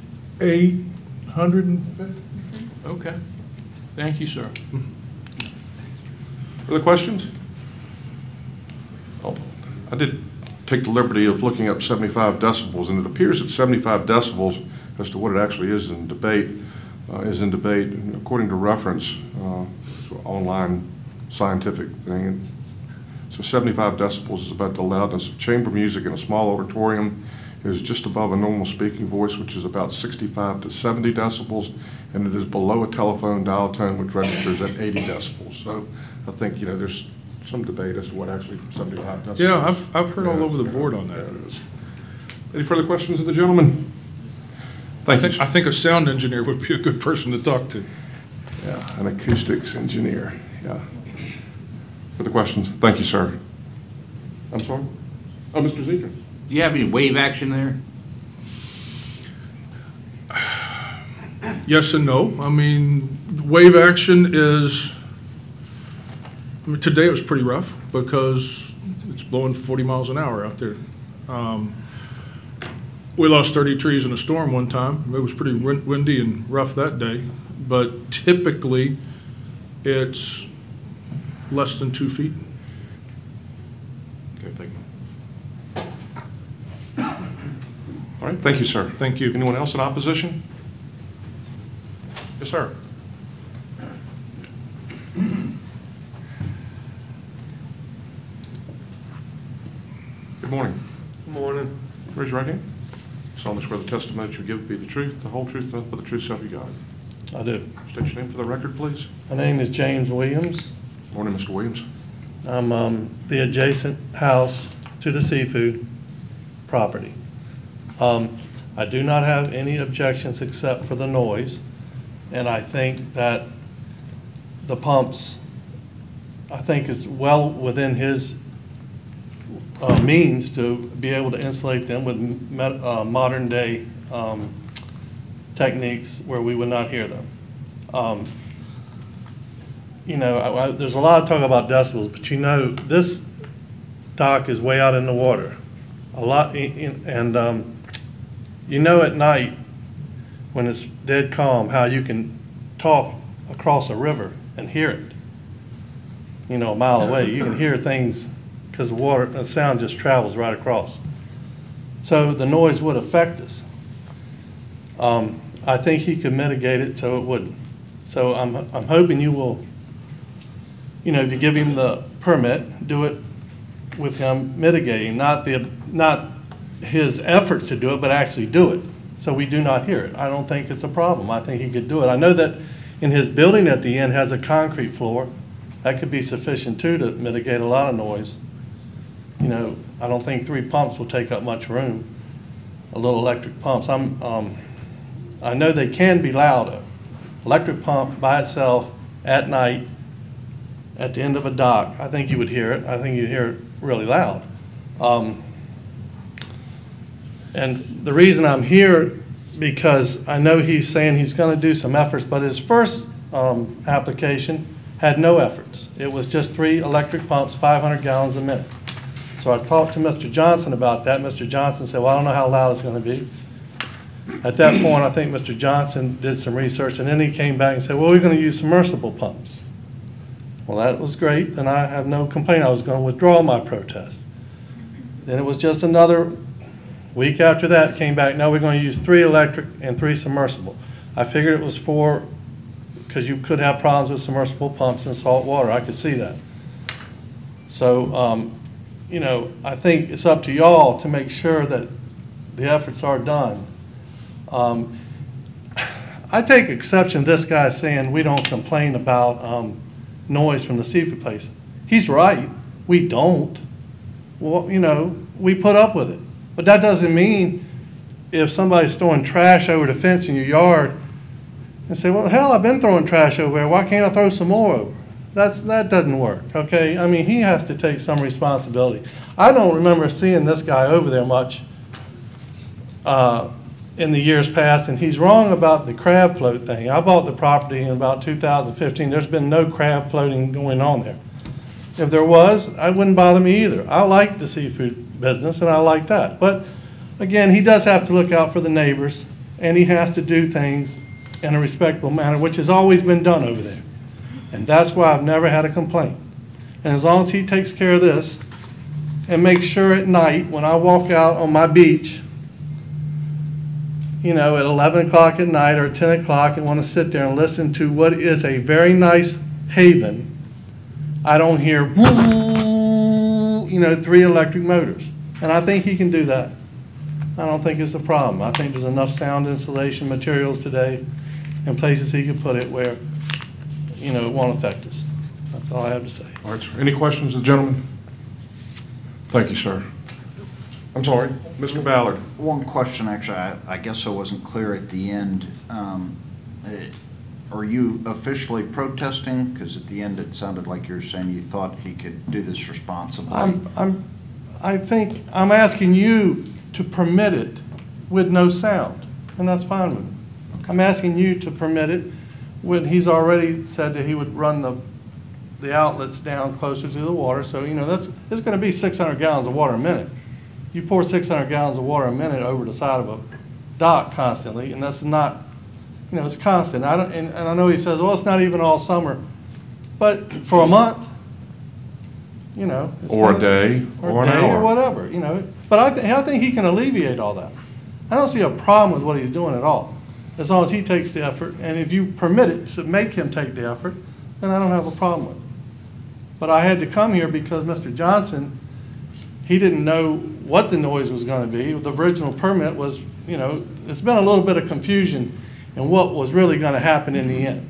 850. Okay. Thank you, sir. Further questions? Oh, I did take the liberty of looking up 75 decibels, and it appears that 75 decibels, as to what it actually is in debate, and according to reference, it's an online scientific thing. So 75 decibels is about the loudness of chamber music in a small auditorium. It is just above a normal speaking voice, which is about 65 to 70 decibels, and it is below a telephone dial tone, which registers at 80 decibels. So I think, there's some debate as to what actually 75 decibels. Yeah, I've heard all over the board on that. Any further questions of the gentleman? Thank you. I think a sound engineer would be a good person to talk to. Yeah, an acoustics engineer, yeah. Further questions? Thank you, sir. I'm sorry? Oh, Mr. Zedrin. Do you have any wave action there? Yes and no. I mean, wave action is, today it was pretty rough because it's blowing 40 miles an hour out there. We lost 30 trees in a storm one time. It was pretty windy and rough that day. But typically, it's less than 2 feet. Okay, thank you. All right, thank you, sir. Thank you. Anyone else in opposition? Yes, sir. Good morning. Good morning. Raise your right hand. Solemnly swear the testimony that you give be the truth, the whole truth, and nothing but the truth, so help you God. I do. State your name for the record, please. My name is James Williams. Morning, Mr. Williams. I'm the adjacent house to the seafood property. I do not have any objections except for the noise, and I think that the pumps, I think is well within his means to be able to insulate them with modern day techniques where we would not hear them. You know, there's a lot of talk about decibels, but you know, this dock is way out in the water. A lot, and you know at night, when it's dead calm, how you can talk across a river and hear it. You know, a mile away, you can hear things because the sound just travels right across. So the noise would affect us. I think he could mitigate it so it wouldn't. So I'm hoping you will, you know, if you give him the permit, do it with him mitigating, not his efforts to do it, but actually do it, so we do not hear it. I don't think it's a problem. I think he could do it. I know that in his building at the end has a concrete floor. That could be sufficient too to mitigate a lot of noise. You know, I don't think 3 pumps will take up much room, a little electric pumps. I know they can be loud. Electric pump by itself at night at the end of a dock, I think you would hear it. I think you'd hear it really loud. And the reason I'm here, because I know he's saying he's going to do some efforts, but his first application had no efforts. It was just 3 electric pumps, 500 gallons a minute. So I talked to Mr. Johnson about that. Mr. Johnson said, well, I don't know how loud it's going to be. At that point, I think Mr. Johnson did some research, and then he came back and said, well, we're going to use submersible pumps. Well, that was great, and I have no complaint. I was going to withdraw my protest. Then it was just another week after that, came back, no, we're going to use 3 electric and 3 submersible. I figured it was because you could have problems with submersible pumps in salt water. I could see that. So, you know, I think it's up to y'all to make sure that the efforts are done. I take exception to this guy saying we don't complain about noise from the seafood place. He's right. We don't. Well, you know, we put up with it. But that doesn't mean if somebody's throwing trash over the fence in your yard and say, well, hell, I've been throwing trash over there. Why can't I throw some more over? That doesn't work, okay? I mean, he has to take some responsibility. I don't remember seeing this guy over there much in the years past, and he's wrong about the crab float thing. I bought the property in about 2015. There's been no crab floating going on there. If there was, it wouldn't bother me either. I like the seafood business, and I like that. But again, he does have to look out for the neighbors, and he has to do things in a respectable manner, which has always been done over there. And that's why I've never had a complaint. And as long as he takes care of this and makes sure at night when I walk out on my beach, you know, at 11 o'clock at night or 10 o'clock and want to sit there and listen to what is a very nice haven, I don't hear, you know, 3 electric motors. And I think he can do that. I don't think it's a problem. I think there's enough sound insulation materials today in places he could put it where, you know, it won't affect us. That's all I have to say. All right, sir. Any questions of the gentleman? Thank you, sir. I'm sorry, Mr. Ballard. One question, actually, I guess I wasn't clear at the end. Are you officially protesting? Because at the end it sounded like you were saying you thought he could do this responsibly. I think I'm asking you to permit it with no sound, and that's fine with me. I'm asking you to permit it when he's already said that he would run the outlets down closer to the water. So, you know, it's going to be 600 gallons of water a minute. You pour 600 gallons of water a minute over the side of a dock constantly, and that's not, you know, it's constant. And I know he says, well, it's not even all summer. But for a month, you know. it's Or a gonna- day, or an hour. Or whatever, you know. But I think he can alleviate all that. I don't see a problem with what he's doing at all, as long as he takes the effort. And if you permit it to make him take the effort, then I don't have a problem with it. But I had to come here because Mr. Johnson, he didn't know what the noise was going to be. The original permit was, you know, it's been a little bit of confusion in what was really going to happen in the end.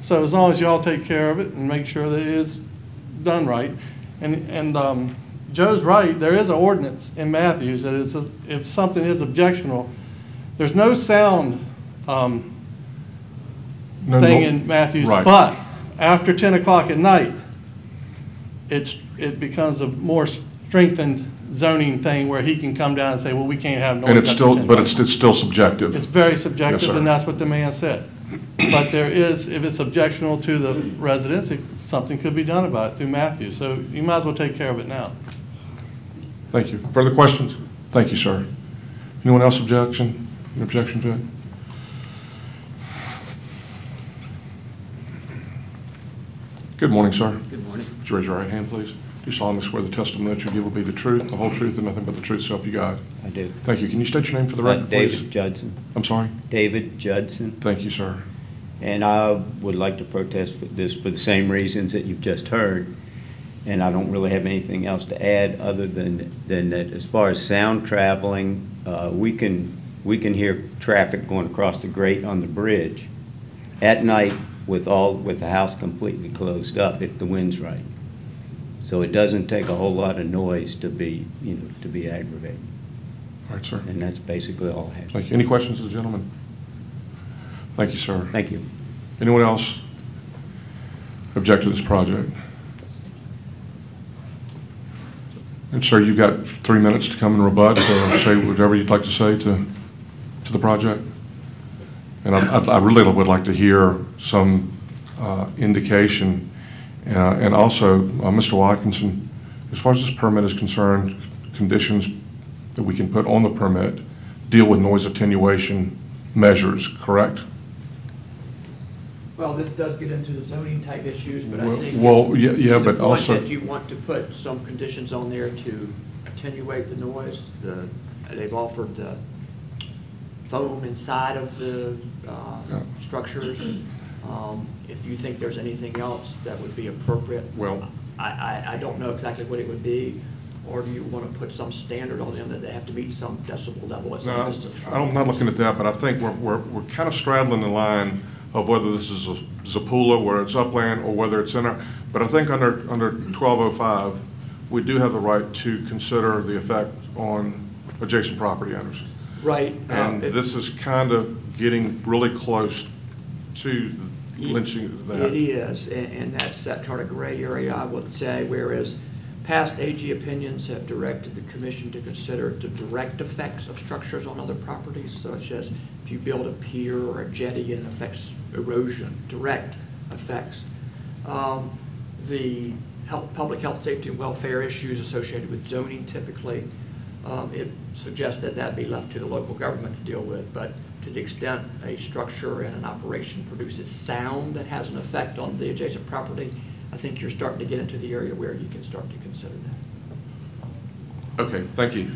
So as long as y'all take care of it and make sure that it is done right. And Joe's right, there is an ordinance in Matthews that is, if something is objectionable, there's no sound No, thing no- in Matthews, right. but after 10 o'clock at night, it becomes a more strengthened zoning thing where he can come down and say, well, we can't have noise. And it's after still, 10 but o'clock. it's still subjective. It's very Yes, subjective, sir. and that's what the man said. But there is, if it's objectionable to the residents, something could be done about it through Matthews. So you might as well take care of it now. Thank you. Further questions? Thank you, sir. Anyone else objection? An objection to it? Good morning, sir. Good morning. Would you raise your right hand, please? Do you solemnly swear the testimony that you give will be the truth, the whole truth, and nothing but the truth, so help you God? I do. Thank you. Can you state your name for the record, please? David Judson. I'm sorry? David Judson. Thank you, sir. And I would like to protest for this for the same reasons that you've just heard. And I don't really have anything else to add other than that as far as sound traveling, we can hear traffic going across the grate on the bridge at night with the house completely closed up if the wind's right. So it doesn't take a whole lot of noise to be aggravating. All right, sir. And that's basically all I have. Thank you. Any questions of the gentleman? Thank you, sir. Thank you. Anyone else object to this project? And sir, you've got 3 minutes to come and rebut, or say whatever you'd like to say to the project. And I really would like to hear some indication. And also, Mr. Watkinson, as far as this permit is concerned, conditions that we can put on the permit deal with noise attenuation measures, correct? Well, this does get into the zoning type issues, but I think. Well, yeah, to the but point also. that you want to put some conditions on there to attenuate the noise. They've offered the foam inside of the structures. If you think there's anything else that would be appropriate. Well, I don't know exactly what it would be, or do you want to put some standard on them that they have to meet some decibel level at some No, distance? I'm not looking at that, but I think we're kind of straddling the line of whether this is a Zapula, where it's upland, or whether it's in our, but I think under 1205, we do have the right to consider the effect on adjacent property owners. Right. And this is kind of getting really close to lynching that. It is, and that's that kind of gray area, I would say, whereas past AG opinions have directed the commission to consider the direct effects of structures on other properties, such as if you build a pier or a jetty and it affects erosion, direct effects. The public health, safety, and welfare issues associated with zoning typically, it suggests that that be left to the local government to deal with, but to the extent a structure and an operation produces sound that has an effect on the adjacent property, I think you're starting to get into the area where you can start to consider that. Okay, thank you.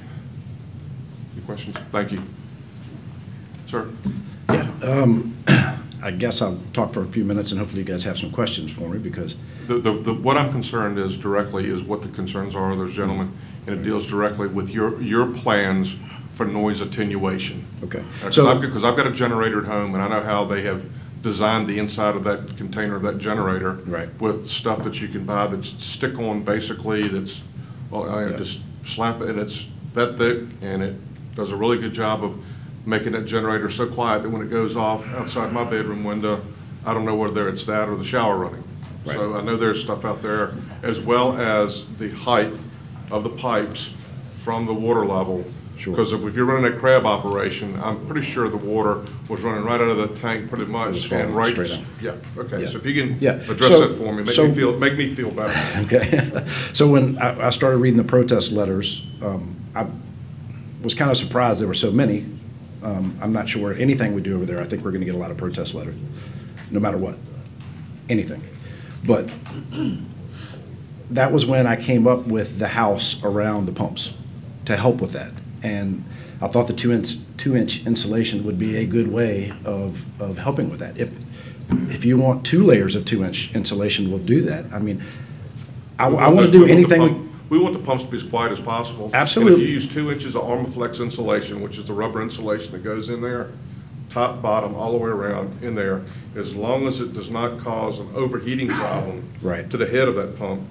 Any questions? Thank you. Sir? Yeah, I guess I'll talk for a few minutes and hopefully you guys have some questions for me because. What I'm concerned is directly is what the concerns are of those gentlemen, and it deals directly with your plans for noise attenuation. Okay. Because I've got a generator at home, and I know how they have designed the inside of that container of that generator. Right. With stuff that you can buy that's stick-on basically, that's, well, Yeah. just slap it, and it's that thick, and it does a really good job of making that generator so quiet that when it goes off outside my bedroom window, I don't know whether it's that or the shower running. Right. So I know there's stuff out there, as well as the height of the pipes from the water level. Sure. Because if you're running a crab operation, I'm pretty sure the water was running right out of the tank pretty It was much. falling And right, straight out. yeah, okay, Yeah. so if you can Yeah. address So- that for me, so- make me feel better. Okay. So when I started reading the protest letters, I was kind of surprised there were so many. I'm not sure anything we do over there, I think we're going to get a lot of protest letters, no matter what, anything. But that was when I came up with the house around the pumps to help with that. And I thought the two-inch insulation would be a good way of helping with that. If you want 2 layers of 2-inch insulation, we'll do that. I mean, I want to do anything. We want the pumps to be as quiet as possible. Absolutely. And if you use 2 inches of Armaflex insulation, which is the rubber insulation that goes in there, top, bottom, all the way around in there, as long as it does not cause an overheating problem Right. to the head of that pump.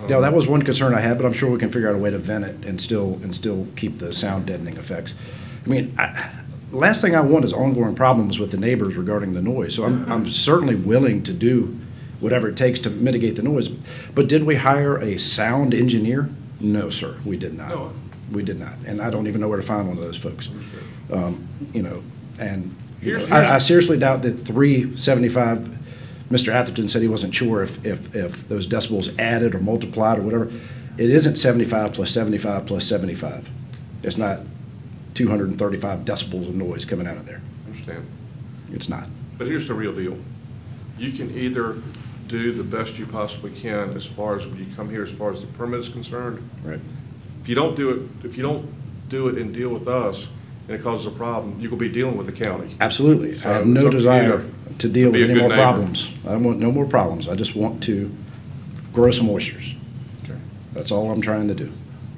Yeah, that was one concern I had, but I'm sure we can figure out a way to vent it and still keep the sound deadening effects. I mean, last thing I want is ongoing problems with the neighbors regarding the noise. So I'm certainly willing to do whatever it takes to mitigate the noise. But did we hire a sound engineer? No, sir, we did not. No. We did not, and I don't even know where to find one of those folks. You know, and you know, Here's- I seriously doubt that 375. Mr. Atherton said he wasn't sure if those decibels added or multiplied or whatever. It isn't 75 plus 75 plus 75. It's not 235 decibels of noise coming out of there. Understand. It's not. But here's the real deal. You can either do the best you possibly can as far as when you come here, as far as the permit is concerned. Right. If you don't do it and deal with us, and it causes a problem, you will be dealing with the county. Absolutely. So I have it's no up to you desire to deal be with a any good more neighbor. problems. I want no more problems. I just want to grow some oysters. Okay. That's all I'm trying to do.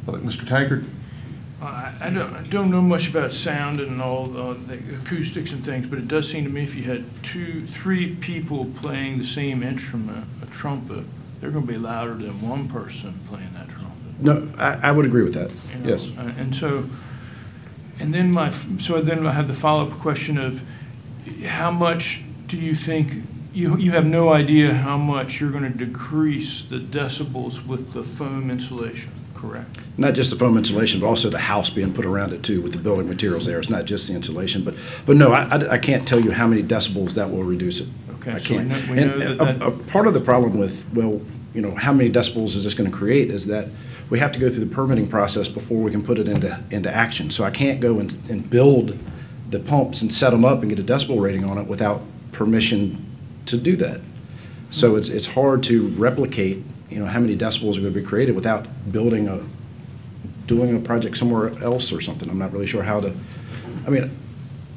Mr. Tankard? I don't know much about sound and all the acoustics and things, but it does seem to me if you had 3 people playing the same instrument, a trumpet, they're going to be louder than one person playing that trumpet. No, I would agree with that. You know? Yes. And then I have the follow-up question of how much do you think, you have no idea how much you're going to decrease the decibels with the foam insulation, correct? Not just the foam insulation, but also the house being put around it too with the building materials there. It's not just the insulation, but no, I can't tell you how many decibels that will reduce it. Okay, I so we can't. know And that. a part of the problem with, well, you know, how many decibels is this going to create is that we have to go through the permitting process before we can put it into action. So I can't go and build the pumps and set them up and get a decibel rating on it without permission to do that. So it's hard to replicate, you know, how many decibels are going to be created without doing a project somewhere else or something. I'm not really sure how to, I mean,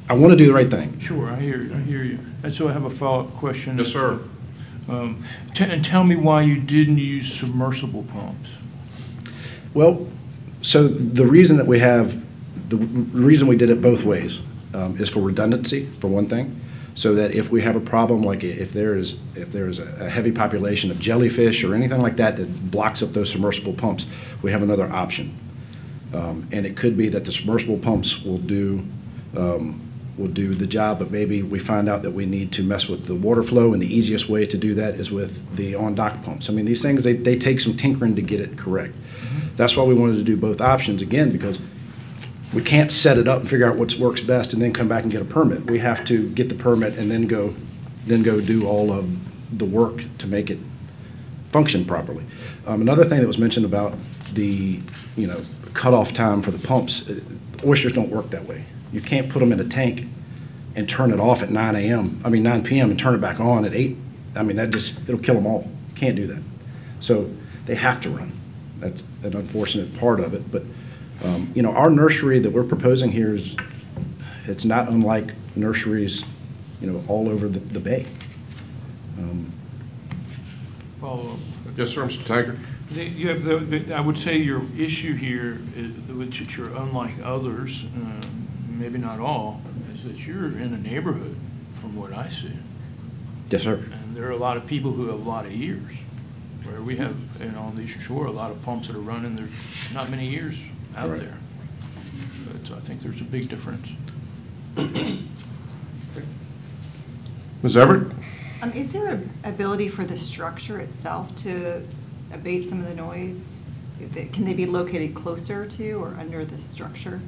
I want to do the right thing. Sure, I hear you. And so I have a follow-up question. Yes, sir. And tell me why you didn't use submersible pumps. Well, so the reason that the reason we did it both ways is for redundancy, for one thing, so that if we have a problem, like if there is a heavy population of jellyfish or anything like that that blocks up those submersible pumps, we have another option. And it could be that the submersible pumps will do the job, but maybe we find out that we need to mess with the water flow, and the easiest way to do that is with the on-dock pumps. I mean, these things, they take some tinkering to get it correct. That's why we wanted to do both options, again, because we can't set it up and figure out what works best and then come back and get a permit. We have to get the permit and then go do all of the work to make it function properly. Another thing that was mentioned about the, you know, cutoff time for the pumps, oysters don't work that way. You can't put them in a tank and turn it off at 9 p.m. and turn it back on at 8. I mean, it'll kill them all. Can't do that. So they have to run. That's an unfortunate part of it. But, you know, our nursery that we're proposing here it's not unlike nurseries, you know, all over the bay. Follow-up. Yes, sir, Mr. Tankard. You have I would say your issue here, which you're unlike others, maybe not all, is that you're in a neighborhood, from what I see. Yes, sir. And there are a lot of people who have a lot of years, where we have, you know, on the Eastern Shore, a lot of pumps that are running, there's not many years out Right. there. But I think there's a big difference. Ms. Everett? Is there an ability for the structure itself to abate some of the noise? Can they be located closer to or under the structure?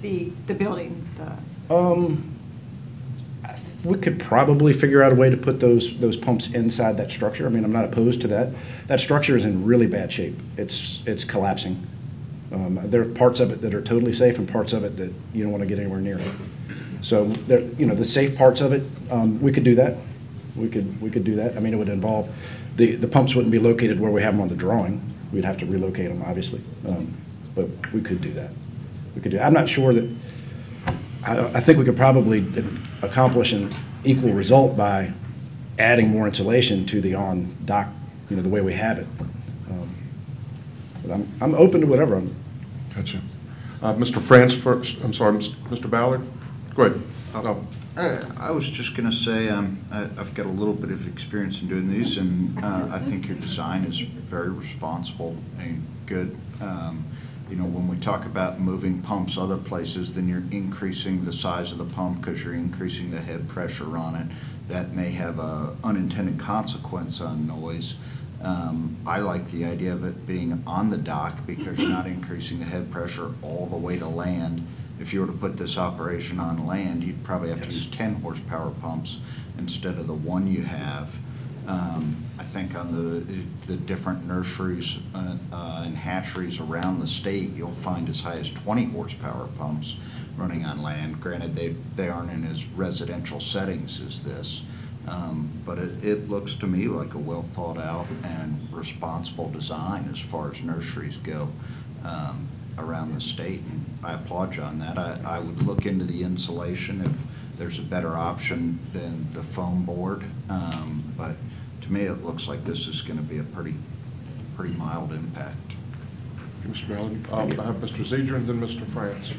The building, We could probably figure out a way to put those pumps inside that structure. I mean, I'm not opposed to that. That structure is in really bad shape. It's collapsing. There are parts of it that are totally safe and parts of it that you don't want to get anywhere near. So, you know, the safe parts of it, we could do that. we could do that. I mean, it would involve, the pumps wouldn't be located where we have them on the drawing. We'd have to relocate them, obviously, but we could do that. We could do, I'm not sure that, I think we could probably accomplish an equal result by adding more insulation to the on-dock, the way we have it. But I'm open to whatever. Gotcha. Mr. France first, I'm sorry, Mr. Ballard? Go ahead. No. I was just going to say, I've got a little bit of experience in doing these, and I think your design is very responsible and good. When we talk about moving pumps other places, then you're increasing the size of the pump because you're increasing the head pressure on it. That may have an unintended consequence on noise. I like the idea of it being on the dock because you're not increasing the head pressure all the way to land. If you were to put this operation on land, you'd probably have to use 10 horsepower pumps instead of the one you have. I think on the different nurseries and hatcheries around the state, you'll find as high as 20 horsepower pumps running on land. Granted, they aren't in as residential settings as this. But it looks to me like a well thought out and responsible design as far as nurseries go around the state, and I applaud you on that. I would look into the insulation if there's a better option than the foam board, but to me it looks like this is going to be a pretty mild impact. Mr. Ballard, I have Mr. Zedrin, then Mr. France.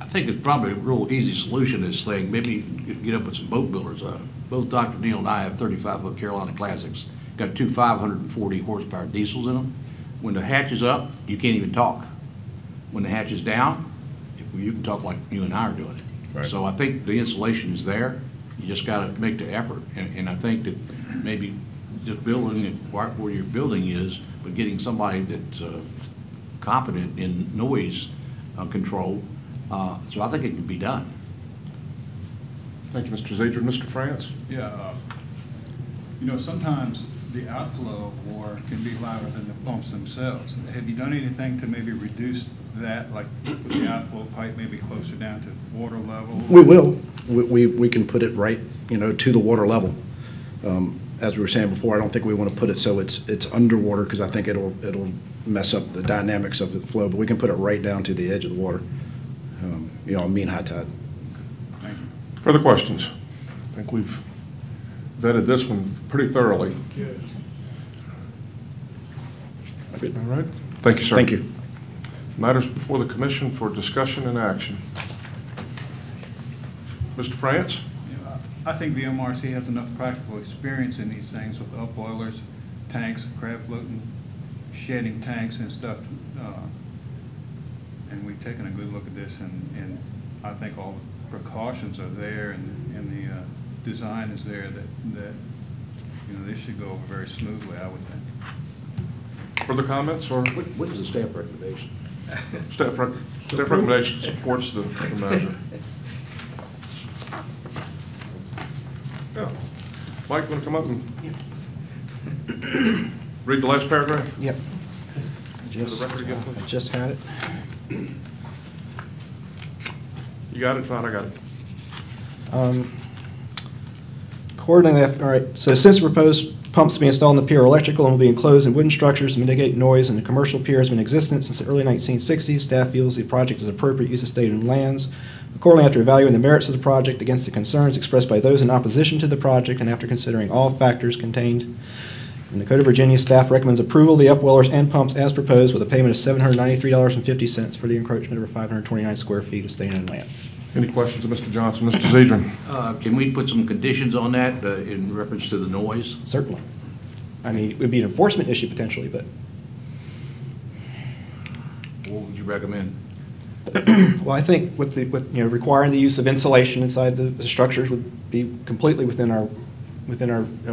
I think it's probably a real easy solution to this thing. Maybe get up with some boat builders. Both Dr. Neal and I have 35-foot Carolina Classics. Got two 540 horsepower diesels in them. When the hatch is up, you can't even talk. When the hatch is down, you can talk like you and I are doing it. Right. So I think the insulation is there. You just got to make the effort. And I think that maybe just building it right where your building is, but getting somebody that's competent in noise control. So I think it can be done. Thank you, Mr. Zedrin. Mr. France? Yeah, sometimes the outflow of water can be louder than the pumps themselves. Have you done anything to maybe reduce that, like with the outflow pipe maybe closer down to water level? We will. We can put it right, to the water level. As we were saying before, I don't think we want to put it so it's underwater because I think it'll mess up the dynamics of the flow. But we can put it right down to the edge of the water, mean high tide. Thank you. Further questions? I think we've vetted this one pretty thoroughly. Good. All right. Thank you, sir. Thank you. Matters before the commission for discussion and action. Mr. France? I think VMRC has enough practical experience in these things with up boilers, tanks, crab floating, shedding tanks and stuff. And we've taken a good look at this, and I think all the precautions are there, and the design is there that this should go over very smoothly, I would think. Further comments or? What is the staff recommendation? Staff recommendation supports the measure. Yeah. Mike, want to come up and read the last paragraph? Yep. For the record again, please. I just had it. You got it? Fine, I got it. Accordingly, all right, so since the proposed pumps to be installed in the pier are electrical and will be enclosed in wooden structures to mitigate noise, and the commercial pier has been in existence since the early 1960s, staff feels the project is appropriate use of state-owned lands. Accordingly, after evaluating the merits of the project against the concerns expressed by those in opposition to the project, and after considering all factors contained in the Code of Virginia, staff recommends approval of the upwellers and pumps as proposed with a payment of $793.50 for the encroachment over 529 square feet of state-owned land. Any questions of Mr. Johnson? Mr. Zedrin? Can we put some conditions on that in reference to the noise? Certainly. I mean, it would be an enforcement issue potentially, but What would you recommend? well, I think with requiring the use of insulation inside the structures would be completely within our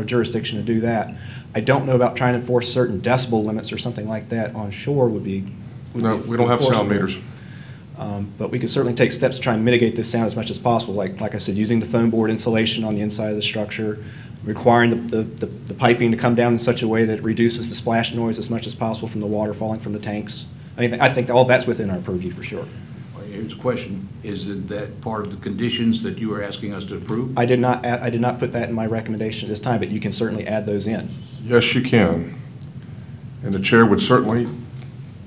jurisdiction to do that. I don't know about trying to enforce certain decibel limits or something like that on shore would be. No, we don't have sound meters. But we could certainly take steps to try and mitigate this sound as much as possible. Like I said, using the foam board insulation on the inside of the structure, requiring the piping to come down in such a way that it reduces the splash noise as much as possible from the water falling from the tanks. I think all that's within our purview for sure. here's a question. Is that part of the conditions that you are asking us to approve? I did not put that in my recommendation at this time, but you can certainly add those in. Yes, you can. And the chair would certainly,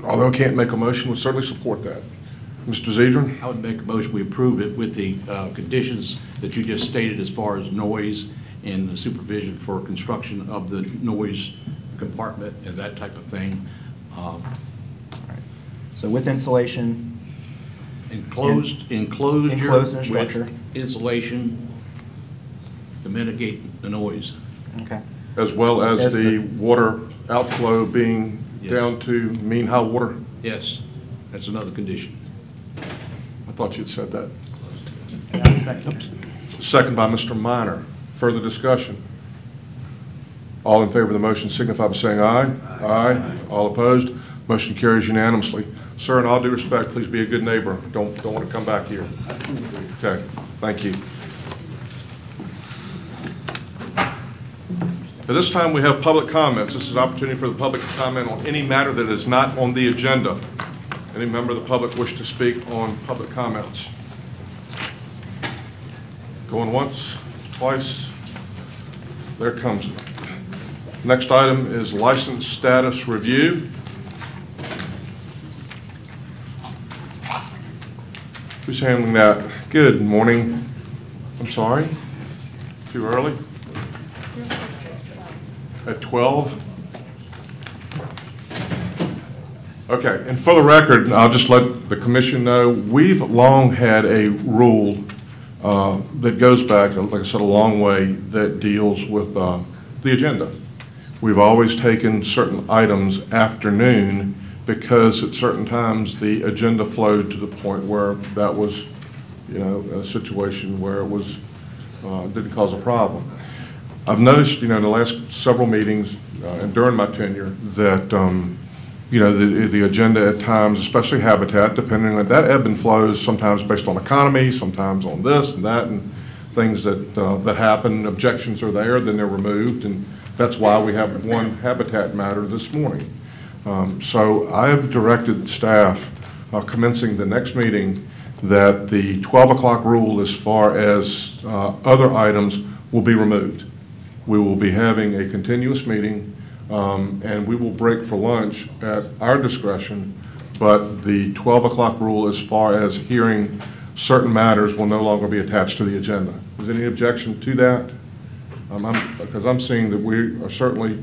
although I can't make a motion, would certainly support that. Mr. Zedrin? I would make a motion, we approve it with the conditions that you just stated as far as noise and the supervision for construction of the noise compartment and that type of thing. So with insulation, Enclosed Enclosed in a structure. with insulation to mitigate the noise. okay. As well as As the the- water outflow being Yes. down to mean high water? Yes, that's another condition. I thought you'd said that. And I'll second. Second by Mr. Minor. Further discussion? All in favor of the motion signify by saying aye. Aye. All opposed? Motion carries unanimously. Sir, in all due respect, please be a good neighbor. Don't want to come back here. Okay, thank you. At this time, we have public comments. This is an opportunity for the public to comment on any matter that is not on the agenda. Any member of the public wish to speak on public comments? Going once, twice? There comes it. Next item is license status review. Who's handling that? Good morning. I'm sorry? Too early? At 12? Okay, and for the record, I'll just let the commission know, we've long had a rule that goes back, like I said, a long way, that deals with the agenda. We've always taken certain items afternoon because at certain times the agenda flowed to the point where that was, you know, a situation where it was, didn't cause a problem. I've noticed, you know, in the last several meetings and during my tenure that, you know, the agenda at times, especially habitat, depending on that ebb and flows, sometimes based on economy, sometimes on this and that, and things that that happen. Objections are there, then they're removed, and that's why we have one habitat matter this morning. So I have directed staff, commencing the next meeting, that the 12 o'clock rule as far as other items will be removed. We will be having a continuous meeting, and we will break for lunch at our discretion, but the 12 o'clock rule as far as hearing certain matters will no longer be attached to the agenda. Is there any objection to that? Because I'm seeing that we are certainly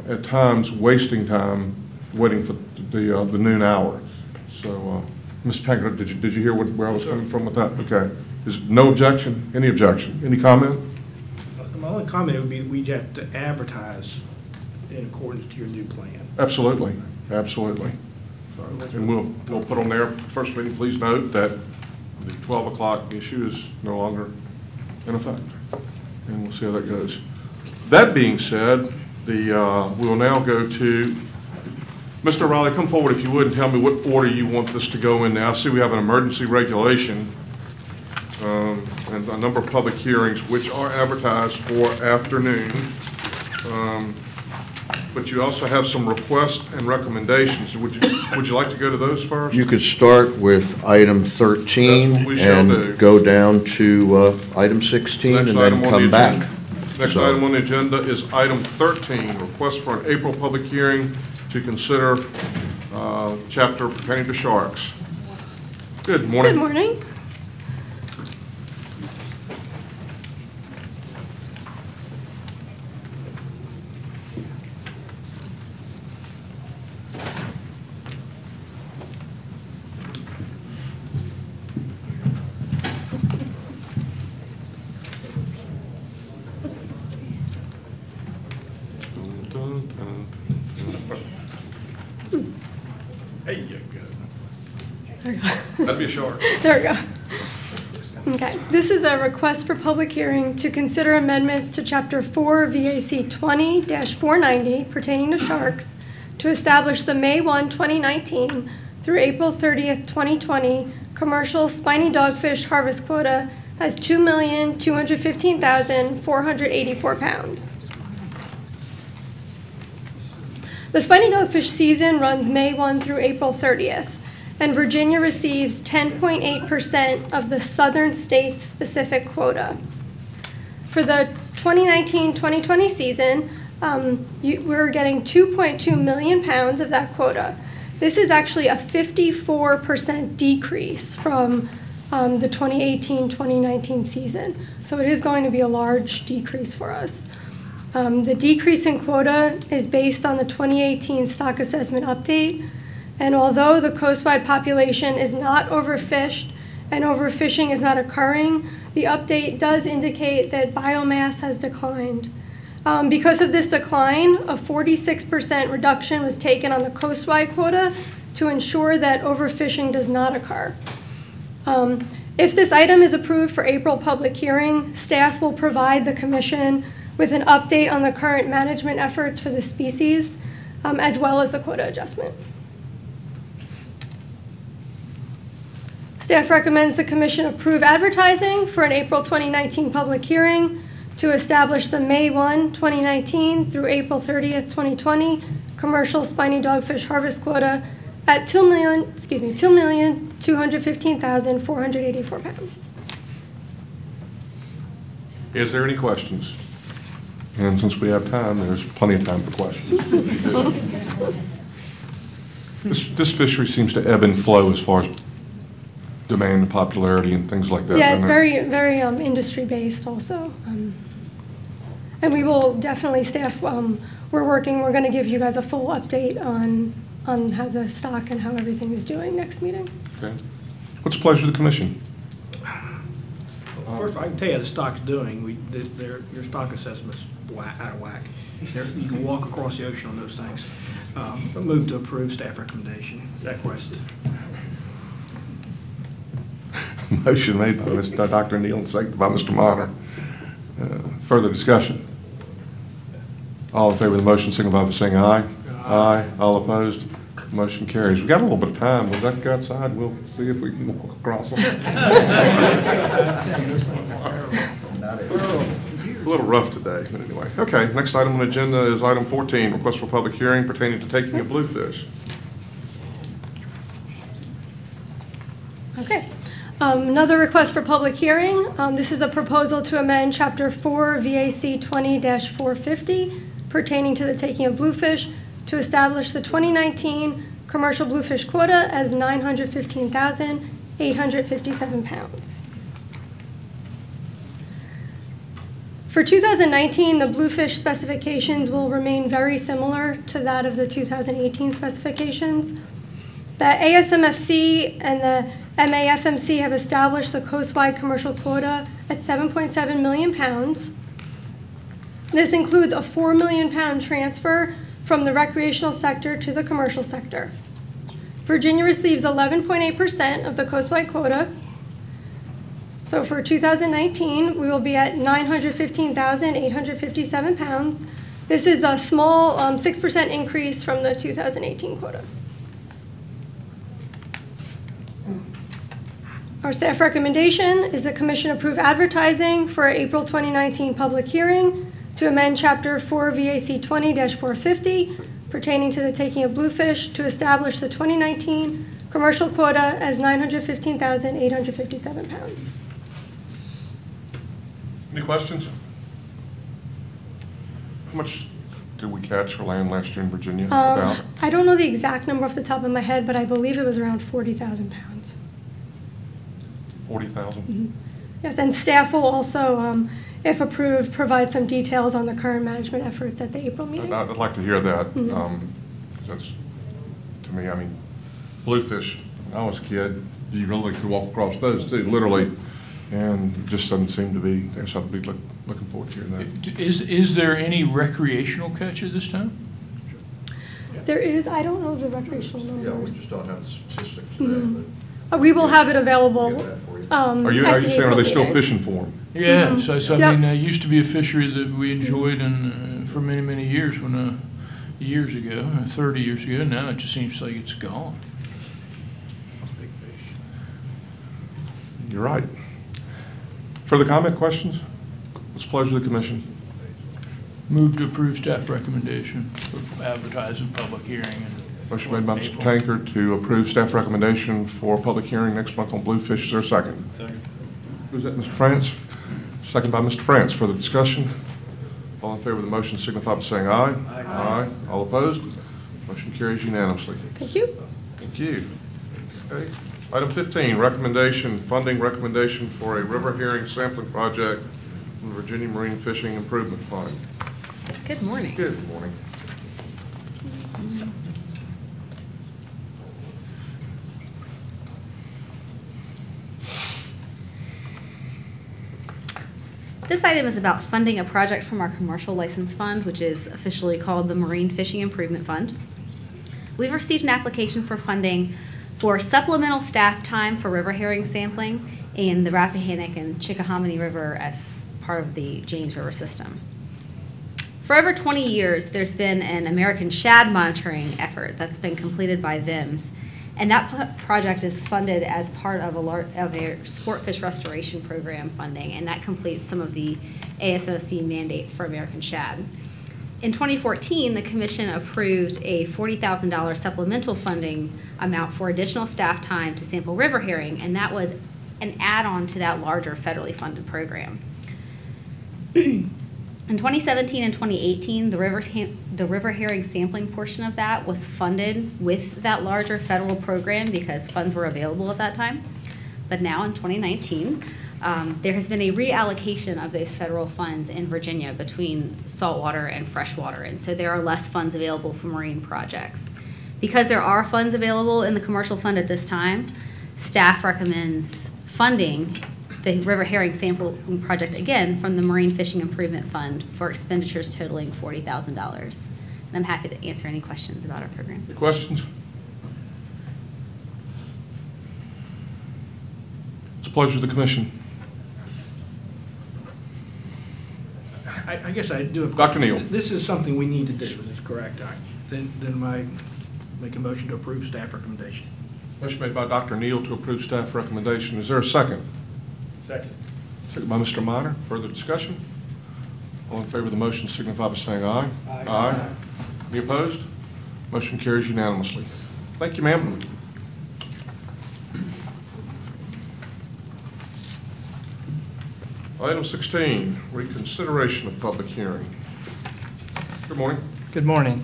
at times wasting time waiting for the noon hour. So, Mr. Tankard, did you hear where I was coming from with that? Okay. Is no objection? Any objection? Any comment? My only comment would be we'd have to advertise in accordance to your new plan. Absolutely, absolutely. And we'll put on there, first meeting, please note that the 12 o'clock issue is no longer in effect. And we'll see how that goes. That being said, we will now go to, Mr. Riley, come forward if you would and tell me what order you want this to go in now. I see we have an emergency regulation and a number of public hearings which are advertised for afternoon. But you also have some requests and recommendations. Would you like to go to those first? You could start with item 13 That's what we shall do. and go down to item 16 and then come back. Next So- item on the agenda is item 13, request for an April public hearing to consider chapter pertaining to sharks. Good morning. Good morning. There you go. There we go. That'd be a shark. There we go. Okay, this is a request for public hearing to consider amendments to Chapter 4 VAC 20-490 pertaining to sharks to establish the May 1, 2019 through April 30th, 2020 commercial spiny dogfish harvest quota as 2,215,484 pounds. The spiny dogfish season runs May 1 through April 30th, and Virginia receives 10.8% of the southern states' specific quota. For the 2019-2020 season, we're getting 2.2 million pounds of that quota. This is actually a 54% decrease from the 2018-2019 season. So it is going to be a large decrease for us. The decrease in quota is based on the 2018 stock assessment update. And although the coastwide population is not overfished and overfishing is not occurring, the update does indicate that biomass has declined. Because of this decline, a 46% reduction was taken on the coastwide quota to ensure that overfishing does not occur. If this item is approved for April public hearing, staff will provide the Commission with an update on the current management efforts for the species, as well as the quota adjustment. Staff recommends the Commission approve advertising for an April 2019 public hearing to establish the May 1, 2019 through April 30th, 2020 commercial spiny dogfish harvest quota at 2,215,484 pounds. Is there any questions? And since we have time, there's plenty of time for questions. This fishery seems to ebb and flow as far as demand and popularity and things like that. Yeah, it's very industry-based also. And we will definitely, staff, we're going to give you guys a full update on how the stock and how everything is doing next meeting. Okay. What's the pleasure of the Commission? First, I can tell you the stock's doing. Your stock assessment's out of whack. You can walk across the ocean on those things. I move to approve staff recommendation. Request. Motion made by Dr. Neal and seconded by Mr. Minor. Further discussion? All in favor of the motion, signify by saying aye. Aye. All opposed? Motion carries. We got a little bit of time. We'll go outside. We'll see if we can walk across them. A little rough today, but anyway. Okay, next item on the agenda is item 14, request for public hearing pertaining to taking of bluefish. Okay. Another request for public hearing. This is a proposal to amend Chapter 4 VAC 20-450 pertaining to the taking of bluefish to establish the 2019 commercial bluefish quota as 915,857 pounds. For 2019, the bluefish specifications will remain very similar to that of the 2018 specifications. The ASMFC and the MAFMC have established the coastwide commercial quota at 7.7 million pounds. This includes a 4 million pound transfer from the recreational sector to the commercial sector. Virginia receives 11.8% of the coastwide quota. So for 2019, we will be at 915,857 pounds. This is a small 6% increase from the 2018 quota. Our staff recommendation is the Commission approve advertising for our April 2019 public hearing to amend Chapter 4 VAC 20-450 pertaining to the taking of bluefish to establish the 2019 commercial quota as 915,857 pounds. Any questions? How much did we catch for land last year in Virginia? About? I don't know the exact number off the top of my head, but I believe it was around 40,000 pounds. 40,000? Mm-hmm. Yes, and staff will also, if approved, provide some details on the current management efforts at the April meeting. I'd like to hear that. Mm-hmm. That's, to me, I mean, bluefish, when I was a kid, you really could walk across those too, literally, and it just doesn't seem to be, there's something to be looking forward to hearing that. Is there any recreational catch at this time? There is, I don't know the recreational numbers. Yeah, we just don't have statistics today. Mm-hmm. We will have it available. Are you saying, are they still fishing for them? Yeah, Mm-hmm. so I mean, it used to be a fishery that we enjoyed for many, many years when, years ago, 30 years ago. Now it just seems like it's gone. You're right. Further comment, questions? What's the pleasure of the Commission? Move to approve staff recommendation for advertising public hearing and Motion made by Mr. Tanker to approve staff recommendation for public hearing next month on bluefish. Is there a second? Second. Who's that, Mr. France? Second by Mr. France. Further discussion? All in favor of the motion signify by saying aye. Aye. All opposed? Motion carries unanimously. Thank you. Thank you. Okay. Item 15, recommendation, funding recommendation for a river herring sampling project from the Virginia Marine Fishing Improvement Fund. Good morning. Good morning. This item is about funding a project from our commercial license fund, which is officially called the Marine Fishing Improvement Fund. We've received an application for funding for supplemental staff time for river herring sampling in the Rappahannock and Chickahominy River as part of the James River system. For over 20 years, there's been an American shad monitoring effort that's been completed by VMRC, and that project is funded as part of a sport fish restoration program funding, and that completes some of the ASOC mandates for American shad. In 2014, the Commission approved a $40,000 supplemental funding amount for additional staff time to sample river herring, and that was an add-on to that larger federally funded program. In 2017 and 2018, the river herring sampling portion of that was funded with that larger federal program because funds were available at that time. But now in 2019, there has been a reallocation of those federal funds in Virginia between saltwater and freshwater, and so there are less funds available for marine projects. Because there are funds available in the commercial fund at this time, staff recommends funding the river herring sampling project again from the Marine Fishing Improvement Fund for expenditures totaling $40,000. And I'm happy to answer any questions about our program. Any questions? It's a pleasure of the Commission. I guess I do have. Dr. Neal. This is something we need to do, is this correct? All right. Then I make a motion to approve staff recommendation. Motion made by Dr. Neal to approve staff recommendation. Is there a second? Second. Second by Mr. Minor. Further discussion? All in favor of the motion signify by saying aye. Aye. Any opposed? Motion carries unanimously. Thank you, ma'am. Item 16, reconsideration of public hearing. Good morning. Good morning.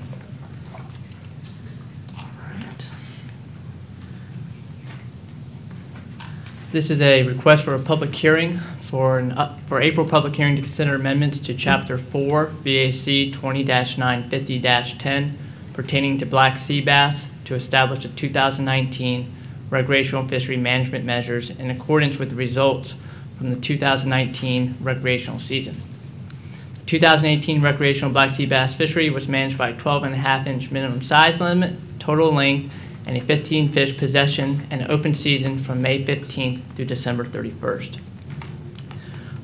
This is a request for a public hearing for April public hearing to consider amendments to Chapter 4, VAC 20-950-10 pertaining to black sea bass to establish a 2019 recreational fishery management measures in accordance with the results from the 2019 recreational season. The 2018 recreational black sea bass fishery was managed by a 12.5-inch minimum size limit, total length, and a 15-fish possession and open season from May 15th through December 31st.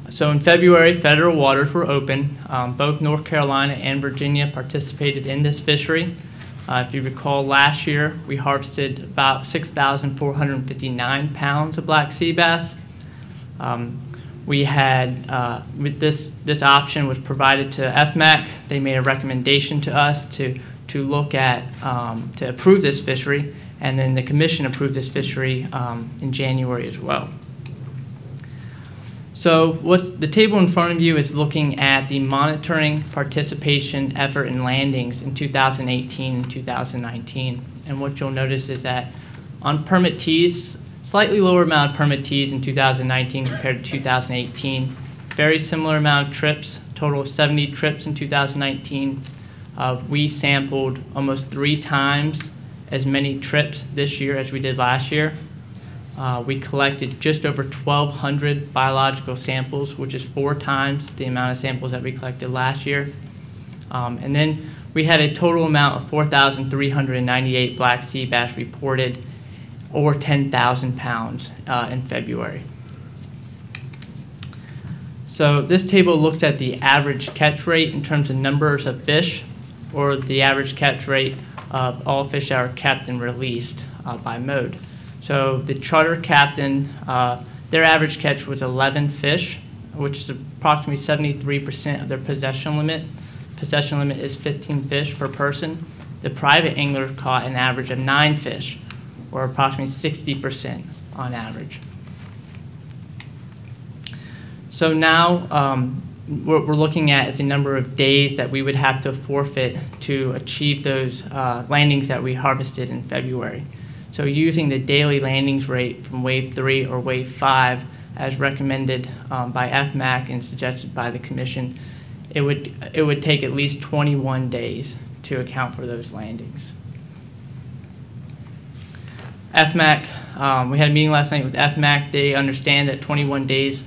So in February, federal waters were open. Both North Carolina and Virginia participated in this fishery. If you recall, last year we harvested about 6,459 pounds of black sea bass. We had, with this option was provided to FMAC. They made a recommendation to us to look at, to approve this fishery, and then the Commission approved this fishery in January as well. So what the table in front of you is looking at the monitoring, participation, effort, and landings in 2018 and 2019. And what you'll notice is that on permittees, slightly lower amount of permittees in 2019 compared to 2018. Very similar amount of trips, total of 70 trips in 2019. We sampled almost 3 times as many trips this year as we did last year. We collected just over 1,200 biological samples, which is 4 times the amount of samples that we collected last year. And then we had a total amount of 4,398 black sea bass reported, or 10,000 pounds in February. So this table looks at the average catch rate in terms of numbers of fish, or the average catch rate of all fish that are kept and released by mode. So the charter captain, their average catch was 11 fish, which is approximately 73% of their possession limit. Possession limit is 15 fish per person, the private angler caught an average of 9 fish, or approximately 60% on average. So now what we're looking at is the number of days that we would have to forfeit to achieve those landings that we harvested in February. So using the daily landings rate from Wave 3 or Wave 5 as recommended by FMAC and suggested by the Commission, it would take at least 21 days to account for those landings. FMAC, we had a meeting last night with FMAC. They understand that 21 days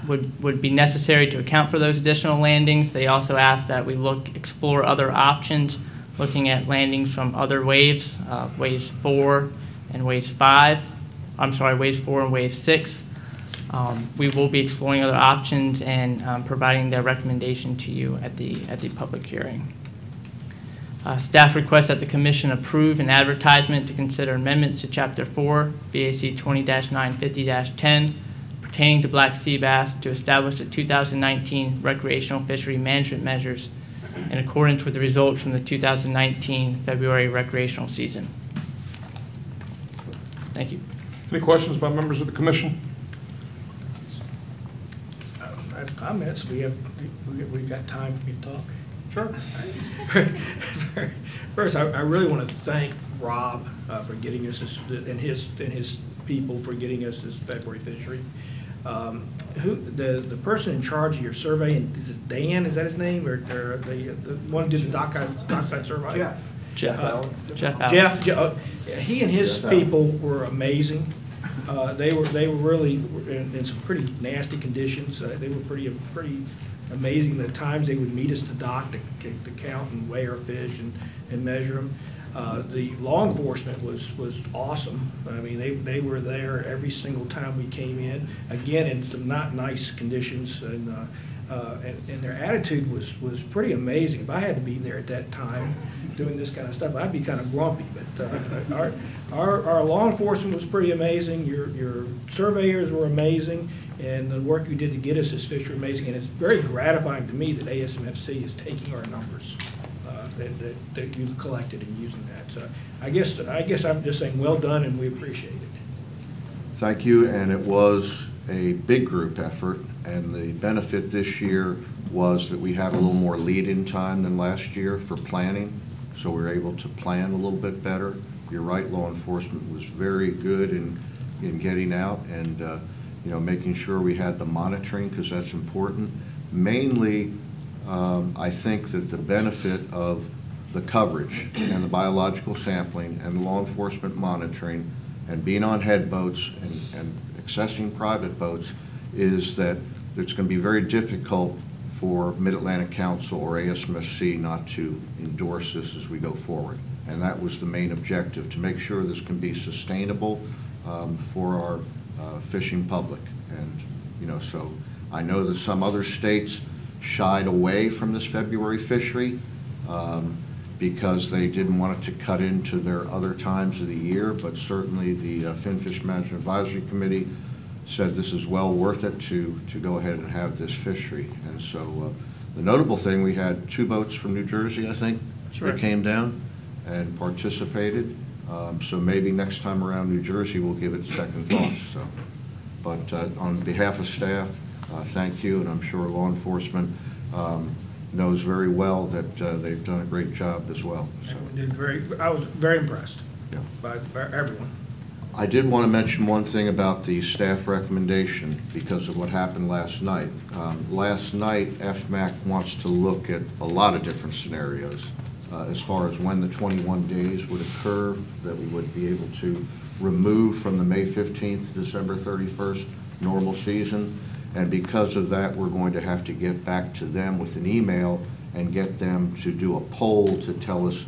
would be necessary to account for those additional landings. They also asked that we explore other options, looking at landings from other waves, waves 4 and waves 5. I'm sorry, waves 4 and wave 6. We will be exploring other options and providing their recommendation to you at the public hearing. Staff requests that the Commission approve an advertisement to consider amendments to Chapter 4, VAC 20-950-10, pertaining to black sea bass to establish the 2019 recreational fishery management measures in accordance with the results from the 2019 February recreational season. Thank you. Any questions by members of the Commission? I have comments. We've got time for me to talk. Sure. First, I really want to thank Rob for getting us this, and his people for getting us this February fishery. The person in charge of your survey, and is it Dan? Is that his name, or the one who did the dockside survey? Jeff. He and his people were amazing. They were really in some pretty nasty conditions. They were pretty amazing. The times they would meet us to dock to count and weigh our fish and measure them. The law enforcement was awesome. I mean, they were there every single time we came in. Again, in some not nice conditions, and their attitude was pretty amazing. If I had to be there at that time doing this kind of stuff, I'd be kind of grumpy. But our law enforcement was pretty amazing. Your surveyors were amazing, and the work you did to get us this fish were amazing. And it's very gratifying to me that ASMFC is taking our numbers that you've collected and using that. So I guess I'm just saying, well done, and we appreciate it. Thank you, and it was a big group effort, and the benefit this year was that we had a little more lead-in time than last year for planning, so we were able to plan a little bit better. You're right, law enforcement was very good in getting out and making sure we had the monitoring, because that's important. Mainly, I think that the benefit of the coverage and the biological sampling and the law enforcement monitoring and being on head boats and accessing private boats is that it's going to be very difficult for Mid-Atlantic Council or ASMFC not to endorse this as we go forward. And that was the main objective, to make sure this can be sustainable for our fishing public. And, so I know that some other states shied away from this February fishery because they didn't want it to cut into their other times of the year, but certainly the Finfish Management Advisory Committee said this is well worth it to go ahead and have this fishery. And so the notable thing, we had 2 boats from New Jersey, I think, that came down and participated. So maybe next time around, New Jersey will give it second thoughts. So, but on behalf of staff, thank you, and I'm sure law enforcement knows very well that they've done a great job as well. So. I was very impressed by everyone. I did want to mention one thing about the staff recommendation because of what happened last night. Last night, FMAC wants to look at a lot of different scenarios as far as when the 21 days would occur, that we would be able to remove from the May 15th to December 31st normal season. And because of that, we're going to have to get back to them with an email and get them to do a poll to tell us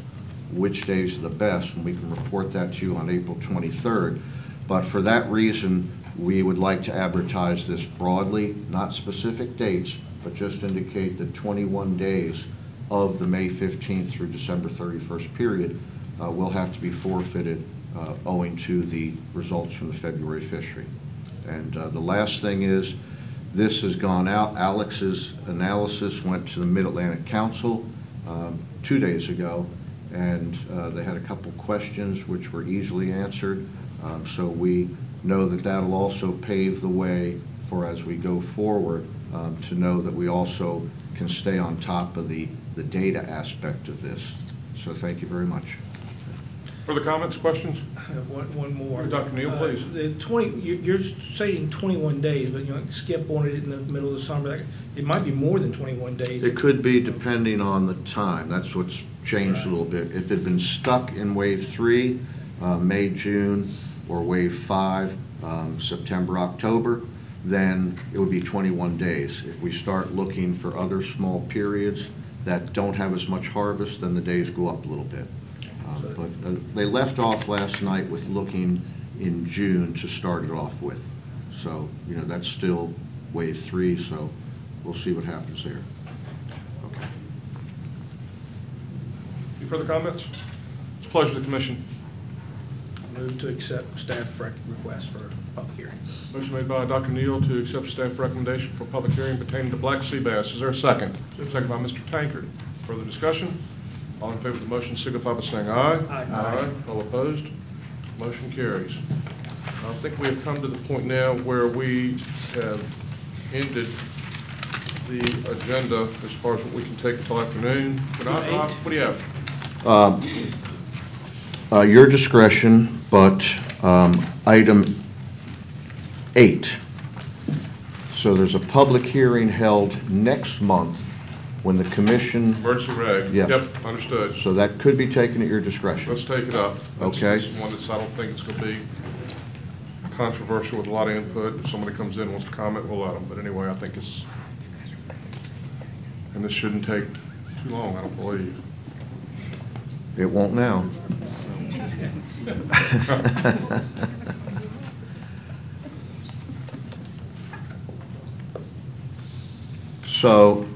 which days are the best, and we can report that to you on April 23rd. But for that reason, we would like to advertise this broadly, not specific dates, but just indicate that 21 days of the May 15th through December 31st period will have to be forfeited owing to the results from the February fishery. And the last thing is, this has gone out. Alex's analysis went to the Mid-Atlantic Council 2 days ago, and they had a couple questions which were easily answered. So we know that that'll also pave the way for, as we go forward, to know that we also can stay on top of the data aspect of this. So thank you very much. Further comments, questions? One more. Dr. Neal, please. The 20, you're saying 21 days, but you know, skip on it in the middle of the summer. It might be more than 21 days. It could be depending on the time. That's what's changed a little bit. If it had been stuck in wave 3, May, June, or wave 5, September, October, then it would be 21 days. If we start looking for other small periods that don't have as much harvest, then the days go up a little bit. But they left off last night with looking in June to start it off with. So, you know, that's still wave 3, so we'll see what happens there. Okay. Any further comments? It's a pleasure of the commission. Move to accept staff request for public hearing. Motion made by Dr. Neal to accept staff recommendation for public hearing pertaining to black sea bass. Is there a second? Second by Mr. Tankard. Further discussion? All in favor of the motion signify by saying aye. Aye. All opposed? Motion carries. I think we have come to the point now where we have ended the agenda as far as what we can take until afternoon. What do you have? Your discretion, but item 8. So there's a public hearing held next month when the commission... Emergency reg. Yes. Yep, understood. So that could be taken at your discretion. Let's take it up. Okay. That's one that's, I don't think it's going to be controversial with a lot of input. If somebody comes in and wants to comment, we'll let them. But anyway, I think it's... And this shouldn't take too long, I don't believe. It won't now. So,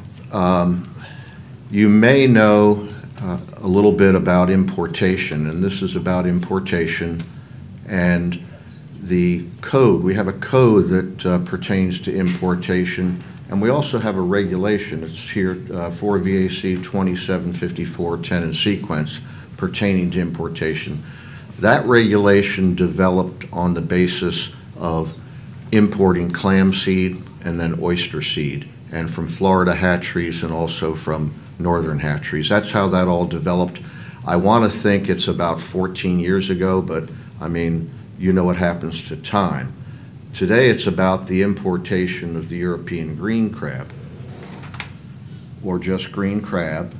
you may know a little bit about importation, and this is about importation and the code. We have a code that pertains to importation, and we also have a regulation. It's here for VAC 275410 in sequence pertaining to importation. That regulation developed on the basis of importing clam seed and then oyster seed, and from Florida hatcheries and also from northern hatcheries. That's how that all developed. I want to think it's about 14 years ago, but I mean, you know what happens to time. Today it's about the importation of the European green crab, or just green crab.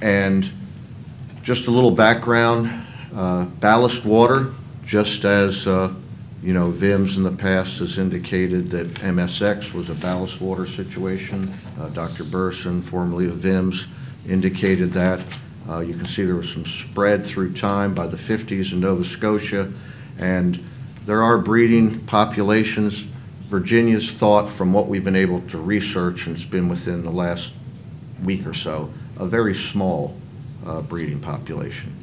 And just a little background, ballast water, just as you know, VIMS in the past has indicated that MSX was a ballast water situation. Dr. Burson, formerly of VIMS, indicated that. You can see there was some spread through time by the 50s in Nova Scotia, and there are breeding populations. Virginia's thought, from what we've been able to research, and it's been within the last week or so, a very small breeding population.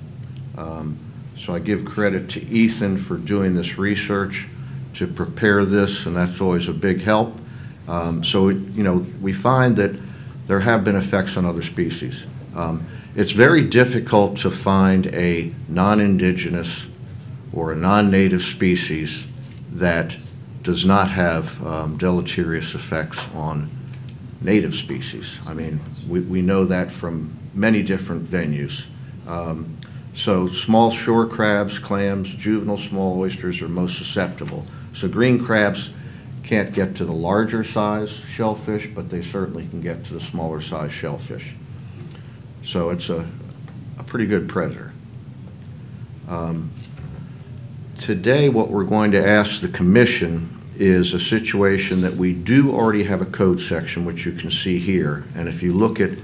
So I give credit to Ethan for doing this research to prepare this, and that's always a big help. So, you know, we find that there have been effects on other species. It's very difficult to find a non-indigenous or a non-native species that does not have deleterious effects on native species. I mean, we know that from many different venues. So small shore crabs, clams, juvenile small oysters are most susceptible. So green crabs can't get to the larger size shellfish, but they certainly can get to the smaller size shellfish. So it's a pretty good predator. Today, what we're going to ask the commission is a situation that we do already have a code section, which you can see here. And if you look at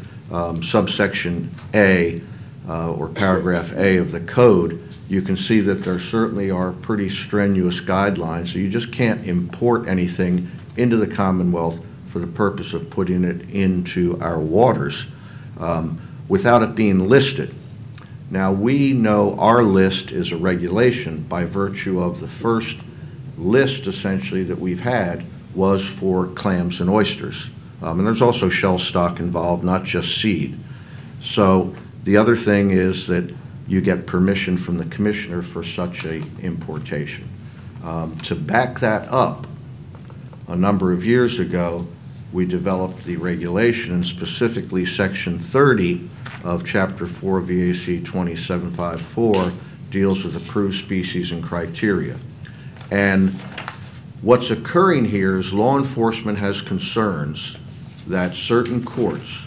subsection A, or paragraph A of the code, you can see that there certainly are pretty strenuous guidelines. So you just can't import anything into the Commonwealth for the purpose of putting it into our waters without it being listed. Now, we know our list is a regulation by virtue of the first list, essentially, that we've had was for clams and oysters. And there's also shell stock involved, not just seed. So The other thing is that you get permission from the commissioner for such a importation. To back that up, a number of years ago, we developed the regulation, and specifically Section 30 of Chapter 4 VAC 2754 deals with approved species and criteria. And what's occurring here is law enforcement has concerns that certain courts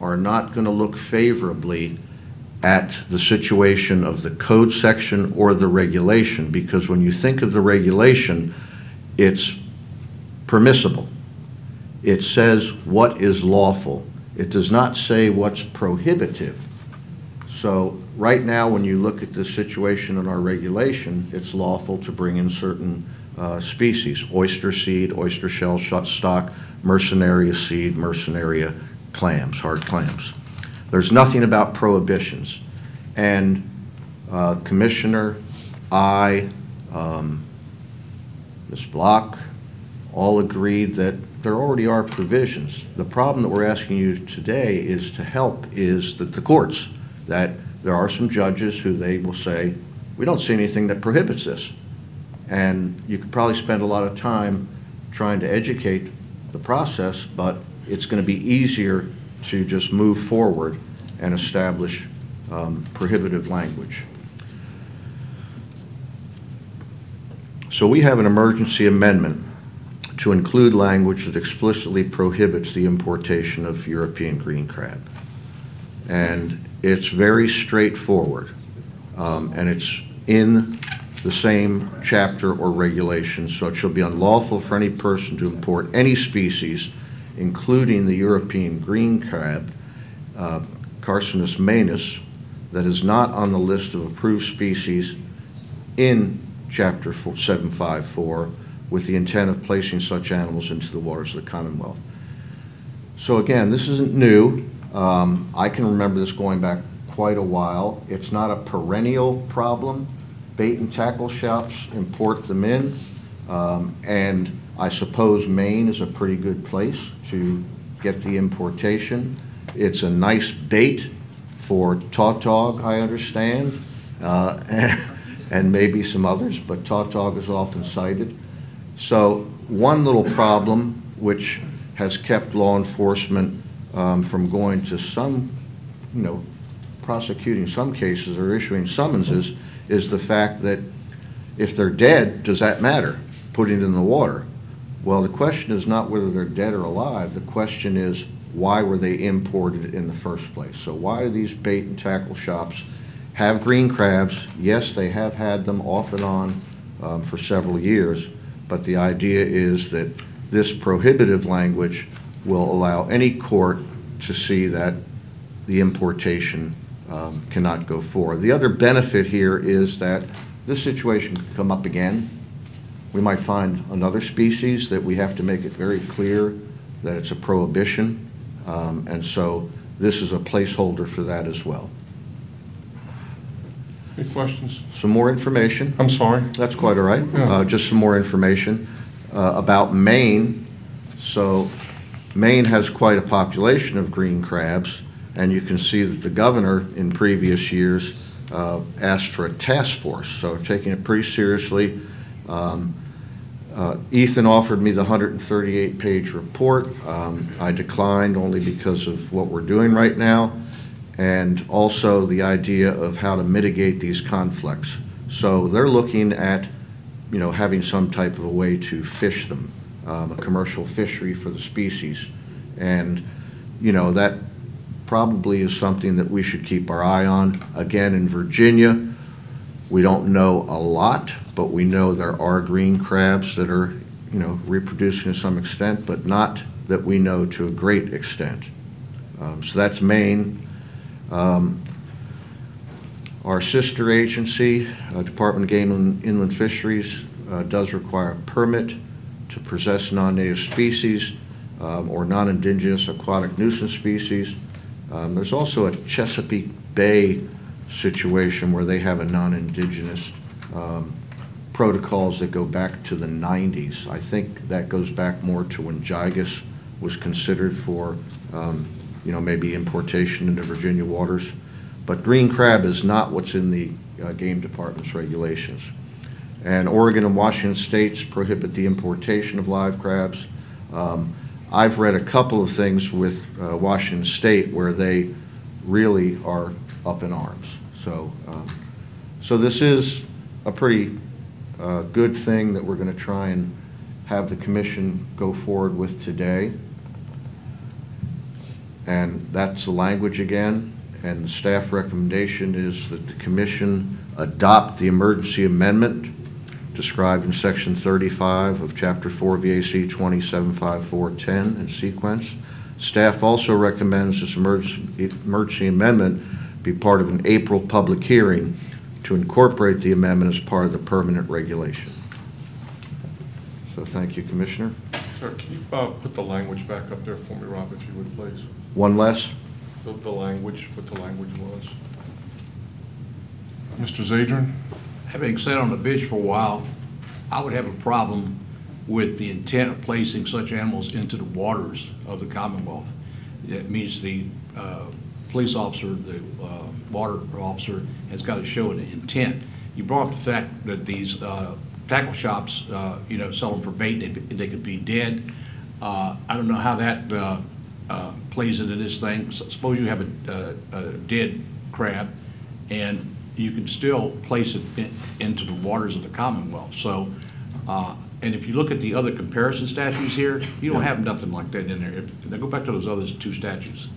are not going to look favorably at the situation of the code section or the regulation, because when you think of the regulation, it's permissible. It says what is lawful. It does not say what's prohibitive. So right now, when you look at the situation in our regulation, it's lawful to bring in certain species: oyster seed, oyster shell stock, Mercenaria seed, Mercenaria clams, hard clams. There's nothing about prohibitions. And Commissioner, Ms. Block, all agreed that there already are provisions. The problem that we're asking you today is to help is that the courts, that there are some judges who they will say, we don't see anything that prohibits this. And you could probably spend a lot of time trying to educate the process, but it's going to be easier to just move forward and establish prohibitive language. So we have an emergency amendment to include language that explicitly prohibits the importation of European green crab. And it's very straightforward, and it's in the same chapter or regulation. So it shall be unlawful for any person to import any species, including the European green crab, Carcinus manus, that is not on the list of approved species in Chapter 754, with the intent of placing such animals into the waters of the Commonwealth. So again, this isn't new. I can remember this going back quite a while. It's not a perennial problem. Bait and tackle shops import them in, and I suppose Maine is a pretty good place to get the importation. It's a nice bait for tautog, I understand, and maybe some others, but tautog is often cited. So one little problem which has kept law enforcement from going to some, prosecuting some cases or issuing summonses is the fact that if they're dead, does that matter, putting it in the water? Well, the question is not whether they're dead or alive. The question is, why were they imported in the first place? So why do these bait and tackle shops have green crabs? Yes, they have had them off and on for several years, but the idea is that this prohibitive language will allow any court to see that the importation cannot go forward. The other benefit here is that this situation could come up again. We might find another species that we have to make it very clear that it's a prohibition, and so this is a placeholder for that as well. Any questions? Some more information. I'm sorry. That's quite all right. Yeah. Just some more information about Maine. So Maine has quite a population of green crabs, and you can see that the governor in previous years asked for a task force, so taking it pretty seriously. Ethan offered me the 138-page report. I declined only because of what we're doing right now, and also the idea of how to mitigate these conflicts. So they're looking at, having some type of a way to fish them, a commercial fishery for the species. And, that probably is something that we should keep our eye on. Again, in Virginia, we don't know a lot, but we know there are green crabs that are, reproducing to some extent, but not that we know to a great extent. So that's Maine. Our sister agency, Department of Game and Inland Fisheries, does require a permit to possess non-native species or non-indigenous aquatic nuisance species. There's also a Chesapeake Bay situation where they have a non-indigenous protocols that go back to the 90s. I think that goes back more to when Gigas was considered for, maybe importation into Virginia waters. But green crab is not what's in the game department's regulations. And Oregon and Washington states prohibit the importation of live crabs. I've read a couple of things with Washington State where they really are up in arms. So, so this is a pretty good thing that we're going to try and have the commission go forward with today. And that's the language again. And the staff recommendation is that the commission adopt the emergency amendment described in section 35 of chapter 4 VAC 275410 in sequence. Staff also recommends this emergency amendment be part of an April public hearing to incorporate the amendment as part of the permanent regulation. So thank you, Commissioner. Sir, can you put the language back up there for me, Rob, if you would, please? One less. The language, what the language was. Mr. Zadrin? Having sat on the bench for a while, I would have a problem with the intent of placing such animals into the waters of the Commonwealth. That means the police officer, the water officer has got to show an intent. You brought up the fact that these tackle shops, you know, sell them for bait. They could be dead. I don't know how that plays into this thing. Suppose you have a dead crab, and you can still place it into the waters of the Commonwealth. So, and if you look at the other comparison statutes here, you don't have nothing like that in there. Now go back to those other two statutes,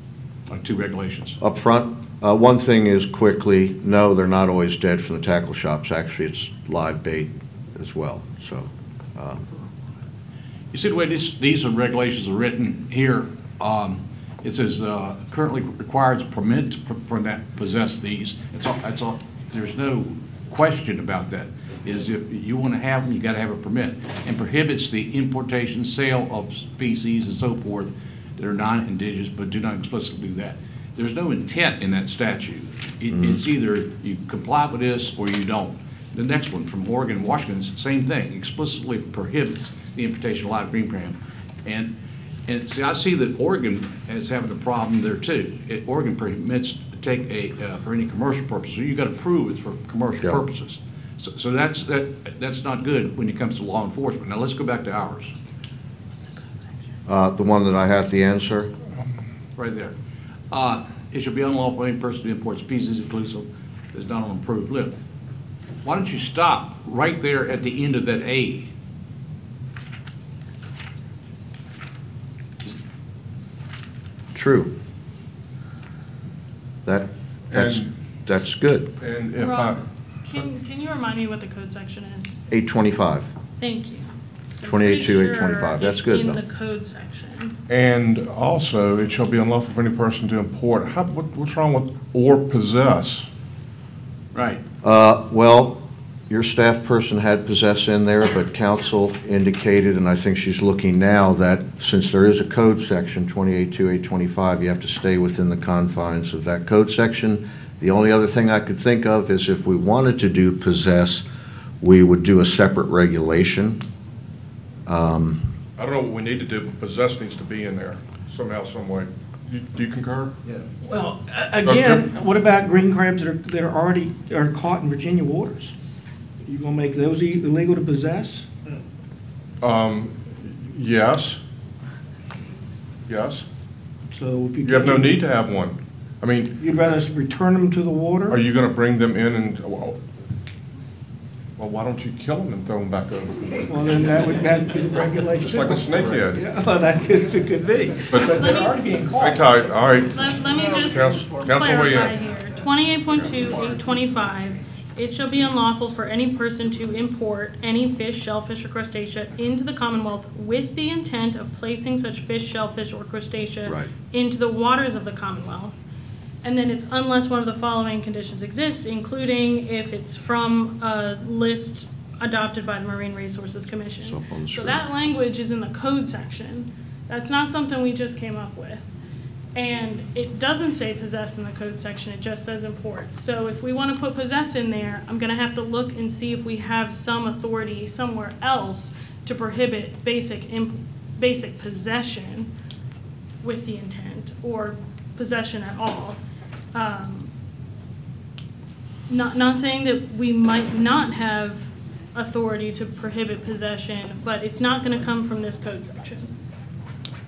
like two regulations. Up front, one thing is quickly, no, they're not always dead from the tackle shops. Actually, it's live bait as well. So, you see the way these regulations are written here. It says currently requires a permit to possess these. That's all. There's no question about that. Is if you want to have them, you got to have a permit, and prohibits the importation, sale of species and so forth that are non-indigenous, but do not explicitly do that. There's no intent in that statute. It's either you comply with this or you don't. The next one from Oregon and Washington, same thing, explicitly prohibits the importation of live green crab. And see, I see that Oregon is having a problem there too. Oregon permits to take for any commercial purposes. So you got to prove it's for commercial purposes. So that's not good when it comes to law enforcement. Now let's go back to ours. the one that I have the answer. Right there. It shall be unlawful for any person to import species inclusive that is not on approved list. Why don't you stop right there at the end of that A? True. That's good. And if Rob, can you remind me what the code section is? 825. Thank you. 28-825. That's good, in though. the code section. And also, it shall be unlawful for any person to import. What's wrong with or possess? Right. Well, your staff person had possess in there, but council indicated, and I think she's looking now, that since there is a code section, 28-825, you have to stay within the confines of that code section. The only other thing I could think of is if we wanted to do possess, we would do a separate regulation. I don't know what we need to do, but possess needs to be in there somehow, some way. Do you concur? Yeah. Well, again, what about green crabs that are already caught in Virginia waters? You gonna make those illegal to possess? Yes. Yes. So if You have no need to have one. I mean, you'd rather return them to the water? are you going to bring them in and, well, why don't you kill them and throw them back over? Well, then that would be the regulation. Just like a snakehead. Yeah, well, that could be. But they're already being caught. Hang tight, all right. Let me just Council weigh clarify in. here. 28.2.825, it shall be unlawful for any person to import any fish, shellfish, or crustacea into the Commonwealth with the intent of placing such fish, shellfish, or crustacea into the waters of the Commonwealth. And then it's unless one of the following conditions exists, including if it's from a list adopted by the Marine Resources Commission. So that language is in the code section. That's not something we just came up with. And it doesn't say possess in the code section, it just says import. So if we want to put possess in there, I'm going to have to look and see if we have some authority somewhere else to prohibit basic possession with the intent, or possession at all. not saying that we might not have authority to prohibit possession, but it's not going to come from this code section.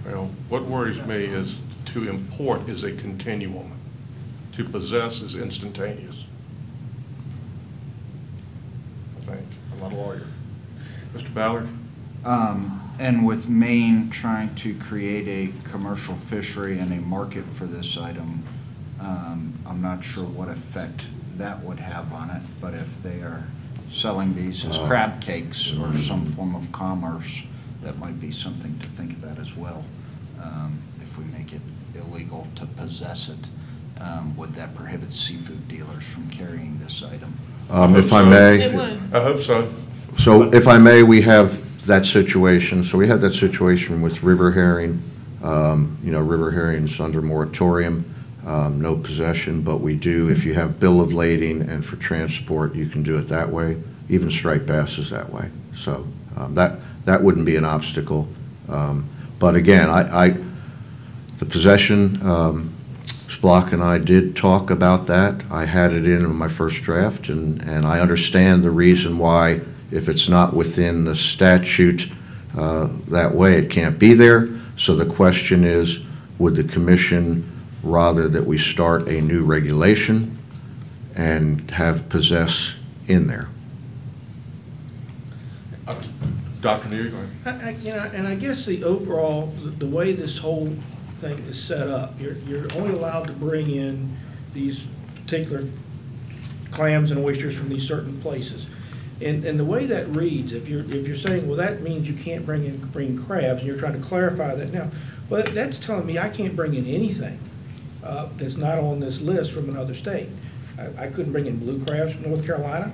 Well, what worries me is to import is a continuum. To possess is instantaneous. I think. I'm not a lawyer. Mr. Ballard? And with Maine trying to create a commercial fishery and a market for this item, I'm not sure what effect that would have on it, but if they are selling these as crab cakes or some form of commerce, that might be something to think about as well. If we make it illegal to possess it, would that prohibit seafood dealers from carrying this item? If I may. It would. I hope so. So if I may, we have that situation. So we had that situation with river herring. River herring's under moratorium, no possession, but we do, if you have bill of lading and for transport, you can do it that way. Even striped bass is that way. So that wouldn't be an obstacle. But again, the possession, Block and I did talk about that. I had it in my first draft, and I understand the reason why, if it's not within the statute that way, it can't be there. So the question is, would the commission rather that we start a new regulation and have possess in there? Dr. Neal, go ahead. And I guess the overall, the way this whole thing is set up, you're only allowed to bring in these particular clams and oysters from these certain places. And the way that reads, if you're saying, well, that means you can't bring crabs, and you're trying to clarify that now, well, that's telling me I can't bring in anything that's not on this list from another state. I couldn't bring in blue crabs from North Carolina.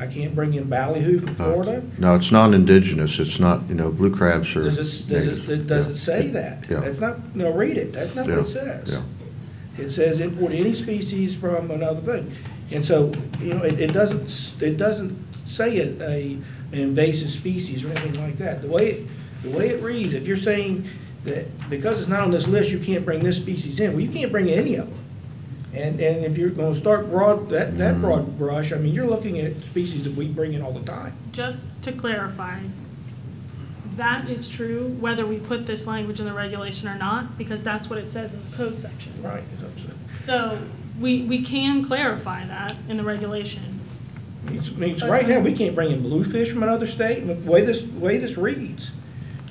I can't bring in ballyhoo from Florida. No, it's non-indigenous. It's not, blue crabs are Does it say that? Yeah. That's not, no, read it. That's not what it says. Yeah. It says import any species from another thing. And so, it doesn't say an invasive species or anything like that. The way it reads, if you're saying that because it's not on this list, you can't bring this species in, well, you can't bring any of them. And if you're going to start that broad brush, I mean, you're looking at species that we bring in all the time. Just to clarify, that is true whether we put this language in the regulation or not, because that's what it says in the code section. Right. So we can clarify that in the regulation. Means right now, we can't bring in bluefish from another state, the way this reads.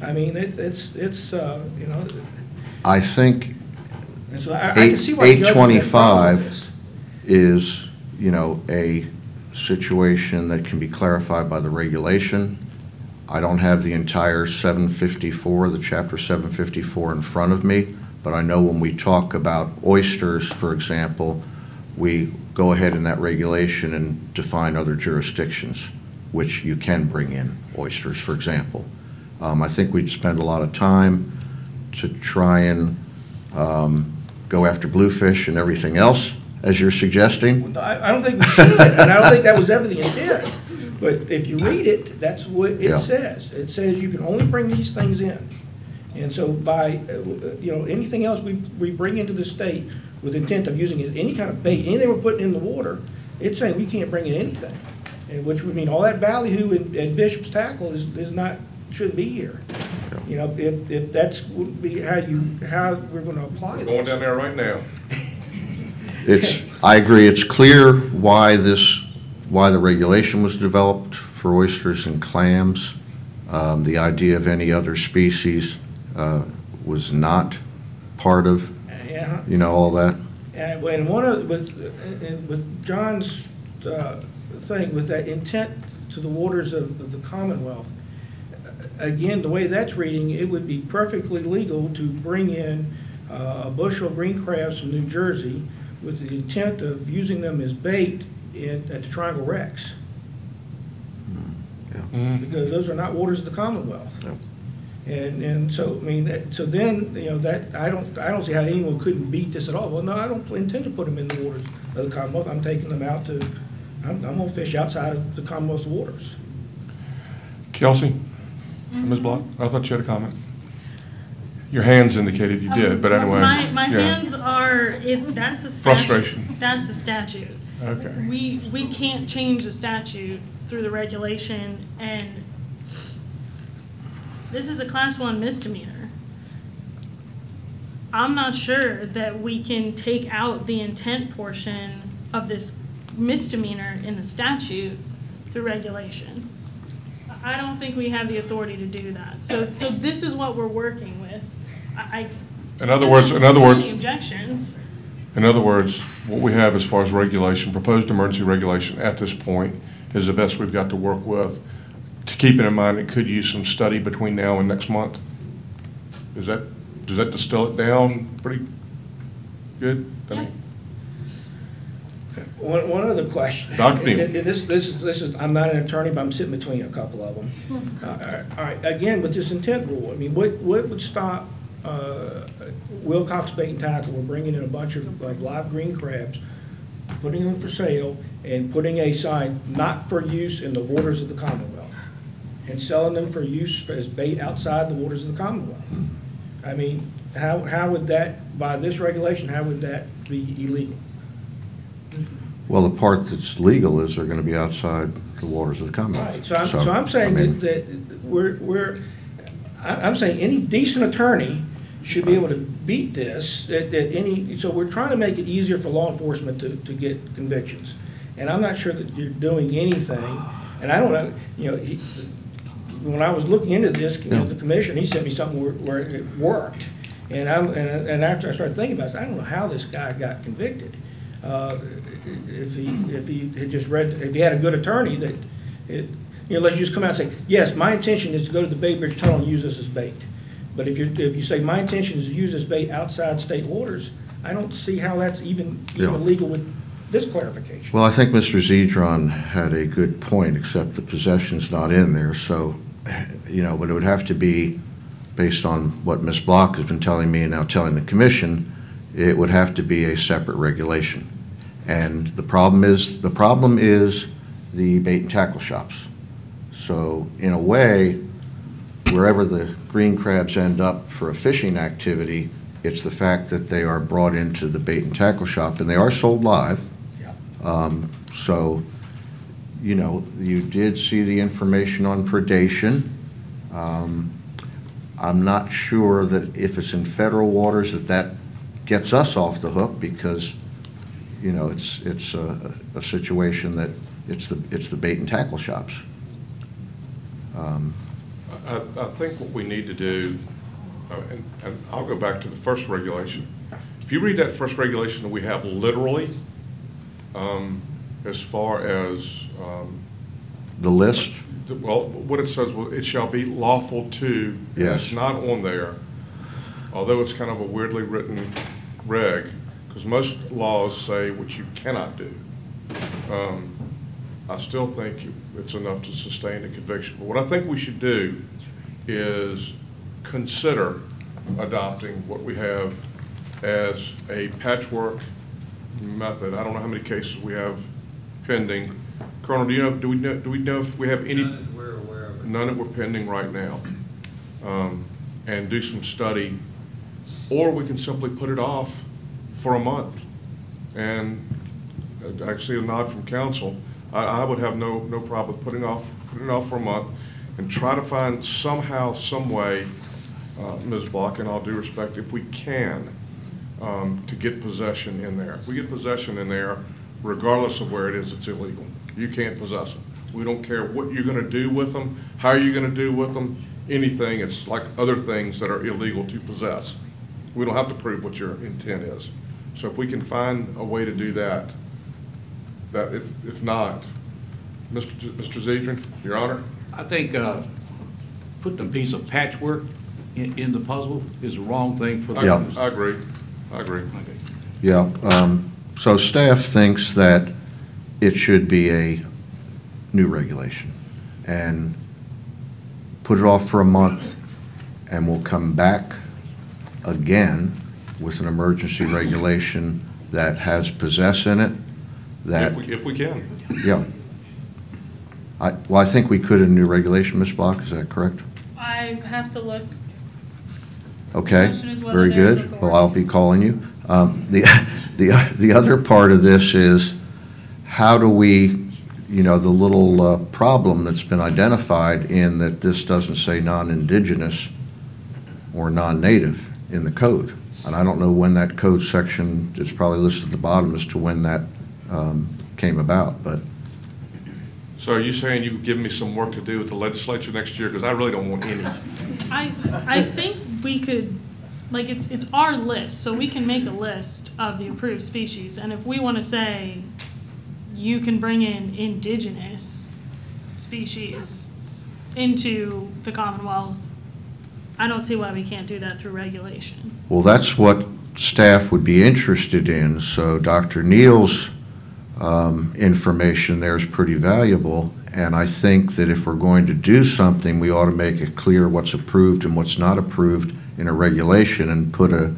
I mean, it's I think and so I can see why judges have problems with 825 is, a situation that can be clarified by the regulation. I don't have the entire 754, the chapter 754 in front of me, but I know when we talk about oysters, for example, we go ahead in that regulation and define other jurisdictions, which you can bring in oysters, for example. I think we'd spend a lot of time to try and go after bluefish and everything else, as you're suggesting. I don't think we should, and I don't think that was ever the intent. But if you read it, that's what it says. It says you can only bring these things in. And so by, anything else we bring into the state with intent of using it, any kind of bait, anything we're putting in the water, it's saying we can't bring in anything. And which would mean all that ballyhoo and Bishop's tackle shouldn't be here. If that's would be how we're going to apply it. Going down there right now. I agree, it's clear why the regulation was developed for oysters and clams. The idea of any other species was not part of, all that. And with John's thing, with that intent to the waters of the Commonwealth, again, the way that's reading, it would be perfectly legal to bring in a bushel of green crabs from New Jersey with the intent of using them as bait at the Triangle Rex. Because those are not waters of the Commonwealth. And so, I mean, that I don't see how anyone couldn't beat this at all. Well, no, I don't intend to put them in the waters of the Commonwealth. I'm taking them out I'm going to fish outside of the Commonwealth's waters. Kelsey? Ms. Block, I thought you had a comment. Your hands indicated you did, but anyway. My hands are, that's the statute. Frustration. That's the statute. Okay. We can't change the statute through the regulation, and this is a class 1 misdemeanor. I'm not sure that we can take out the intent portion of this misdemeanor in the statute through regulation. I don't think we have the authority to do that. So this is what we're working with. In other words, objections. In other words, what we have as far as regulation, proposed emergency regulation at this point is the best we've got to work with. To keep it in mind, it could use some study between now and next month. Does that distill it down pretty good? Yeah. One other question. Dr. Neal. And this is, I'm not an attorney, but I'm sitting between a couple of them. All right, again, with this intent rule, I mean, what would stop Wilcox Bait and Tackle, we're bringing in a bunch of live green crabs, putting them for sale, and putting a sign, not for use in the waters of the Commonwealth, and selling them for use as bait outside the waters of the Commonwealth? I mean, how would that, by this regulation, how would that be illegal? Well, the part that's legal is they're going to be outside the waters of the Commonwealth. Right, so I'm saying I'm saying any decent attorney should be able to beat this, so we're trying to make it easier for law enforcement to get convictions. And I'm not sure that you're doing anything, and I don't know, when I was looking into this, the commission, he sent me something where it worked. And after I started thinking about it, I don't know how this guy got convicted. If he had just read, if he had a good attorney let's just come out and say, yes, my intention is to go to the Bay Bridge Tunnel and use this as bait. But if you say my intention is to use this bait outside state waters, I don't see how that's even legal with this clarification. Well, I think Mr. Zedron had a good point, except the possession's not in there. So, but it would have to be based on what Ms. Block has been telling me and now telling the commission. It would have to be a separate regulation. And the problem is the bait and tackle shops. So in a way, wherever the green crabs end up for a fishing activity, it's the fact that they are brought into the bait and tackle shop, and they are sold live. Yeah. So, you did see the information on predation. I'm not sure that if it's in federal waters that gets us off the hook, because it's a situation that it's the bait and tackle shops. I think what we need to do, and I'll go back to the first regulation. If you read that first regulation that we have literally, as far as the list? Well, what it says, it shall be lawful to. Yes. It's not on there, although it's kind of a weirdly written reg, because most laws say what you cannot do. I still think it's enough to sustain a conviction. But what I think we should do is consider adopting what we have as a patchwork method. I don't know how many cases we have pending. Colonel, do we know if we have any? None that we're aware of. None that we're pending right now. And do some study, or we can simply put it off for a month. And I see a nod from council. I would have no problem putting it off for a month and try to find somehow, some way, Ms. Block, and all due respect, if we can, to get possession in there. If we get possession in there, regardless of where it is, it's illegal. You can't possess them. We don't care what you're going to do with them, how are you going to do with them, anything. It's like other things that are illegal to possess. We don't have to prove what your intent is. So if we can find a way to do that, if not, Mr. Zedron, Your Honor? I think putting a piece of patchwork in the puzzle is the wrong thing for the business. I agree. Okay. Yeah. So staff thinks that it should be a new regulation, and put it off for a month, and we'll come back again with an emergency regulation that has possess in it. That if we can. Yeah. I think we could in a new regulation, Ms. Block, is that correct? I have to look. Okay, The question is whether very there's good. authority. Well, I'll be calling you. The other part of this is how do we, the little problem that's been identified in that this doesn't say non-indigenous or non-native in the code. And I don't know when that code section is probably listed at the bottom as to when that came about, but. So are you saying you could give me some work to do with the legislature next year? Because I really don't want any. I think we could, like, it's our list, so we can make a list of the approved species. And if we want to say you can bring in indigenous species into the Commonwealth, I don't see why we can't do that through regulation. Well, that's what staff would be interested in. So Dr. Neal's information there is pretty valuable. And I think that if we're going to do something, we ought to make it clear what's approved and what's not approved in a regulation and put a,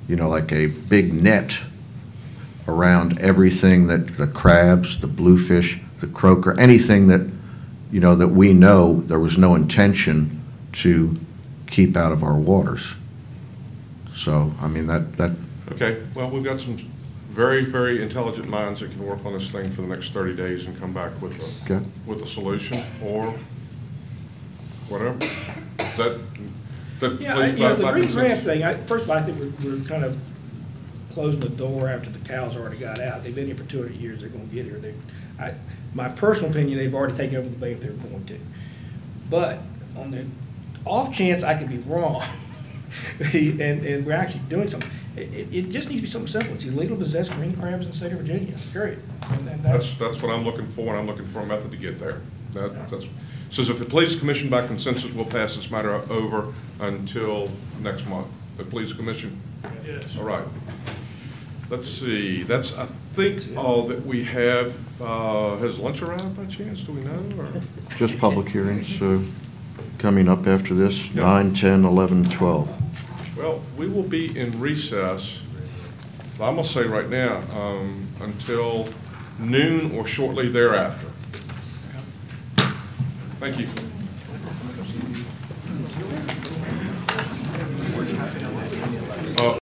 like a big net around everything that the crabs, the bluefish, the croaker, anything that, that we know there was no intention to keep out of our waters. So, I mean, that. Okay, well, we've got some very, very intelligent minds that can work on this thing for the next 30 days and come back with a solution or whatever. That Yeah, plays the by green crab consensus. thing, first of all, I think we're kind of closing the door after the cows already got out. They've been here for 200 years, they're gonna get here. My personal opinion, they've already taken over the bay if they were going to. But on the off chance I could be wrong, and we're actually doing something, it just needs to be something simple. It's illegal to possess green crabs in the state of Virginia, period. And That's what I'm looking for, and I'm looking for a method to get there. Says if it pleases commission by consensus, we'll pass this matter over until next month. If it pleases commission? Yes. All right. Let's see, that's, I think, all that we have. Has lunch arrived by chance, do we know? Or? Just public hearings coming up after this, 9, 10, 11, 12. Well, we will be in recess, I'm going to say right now, until noon or shortly thereafter. Thank you.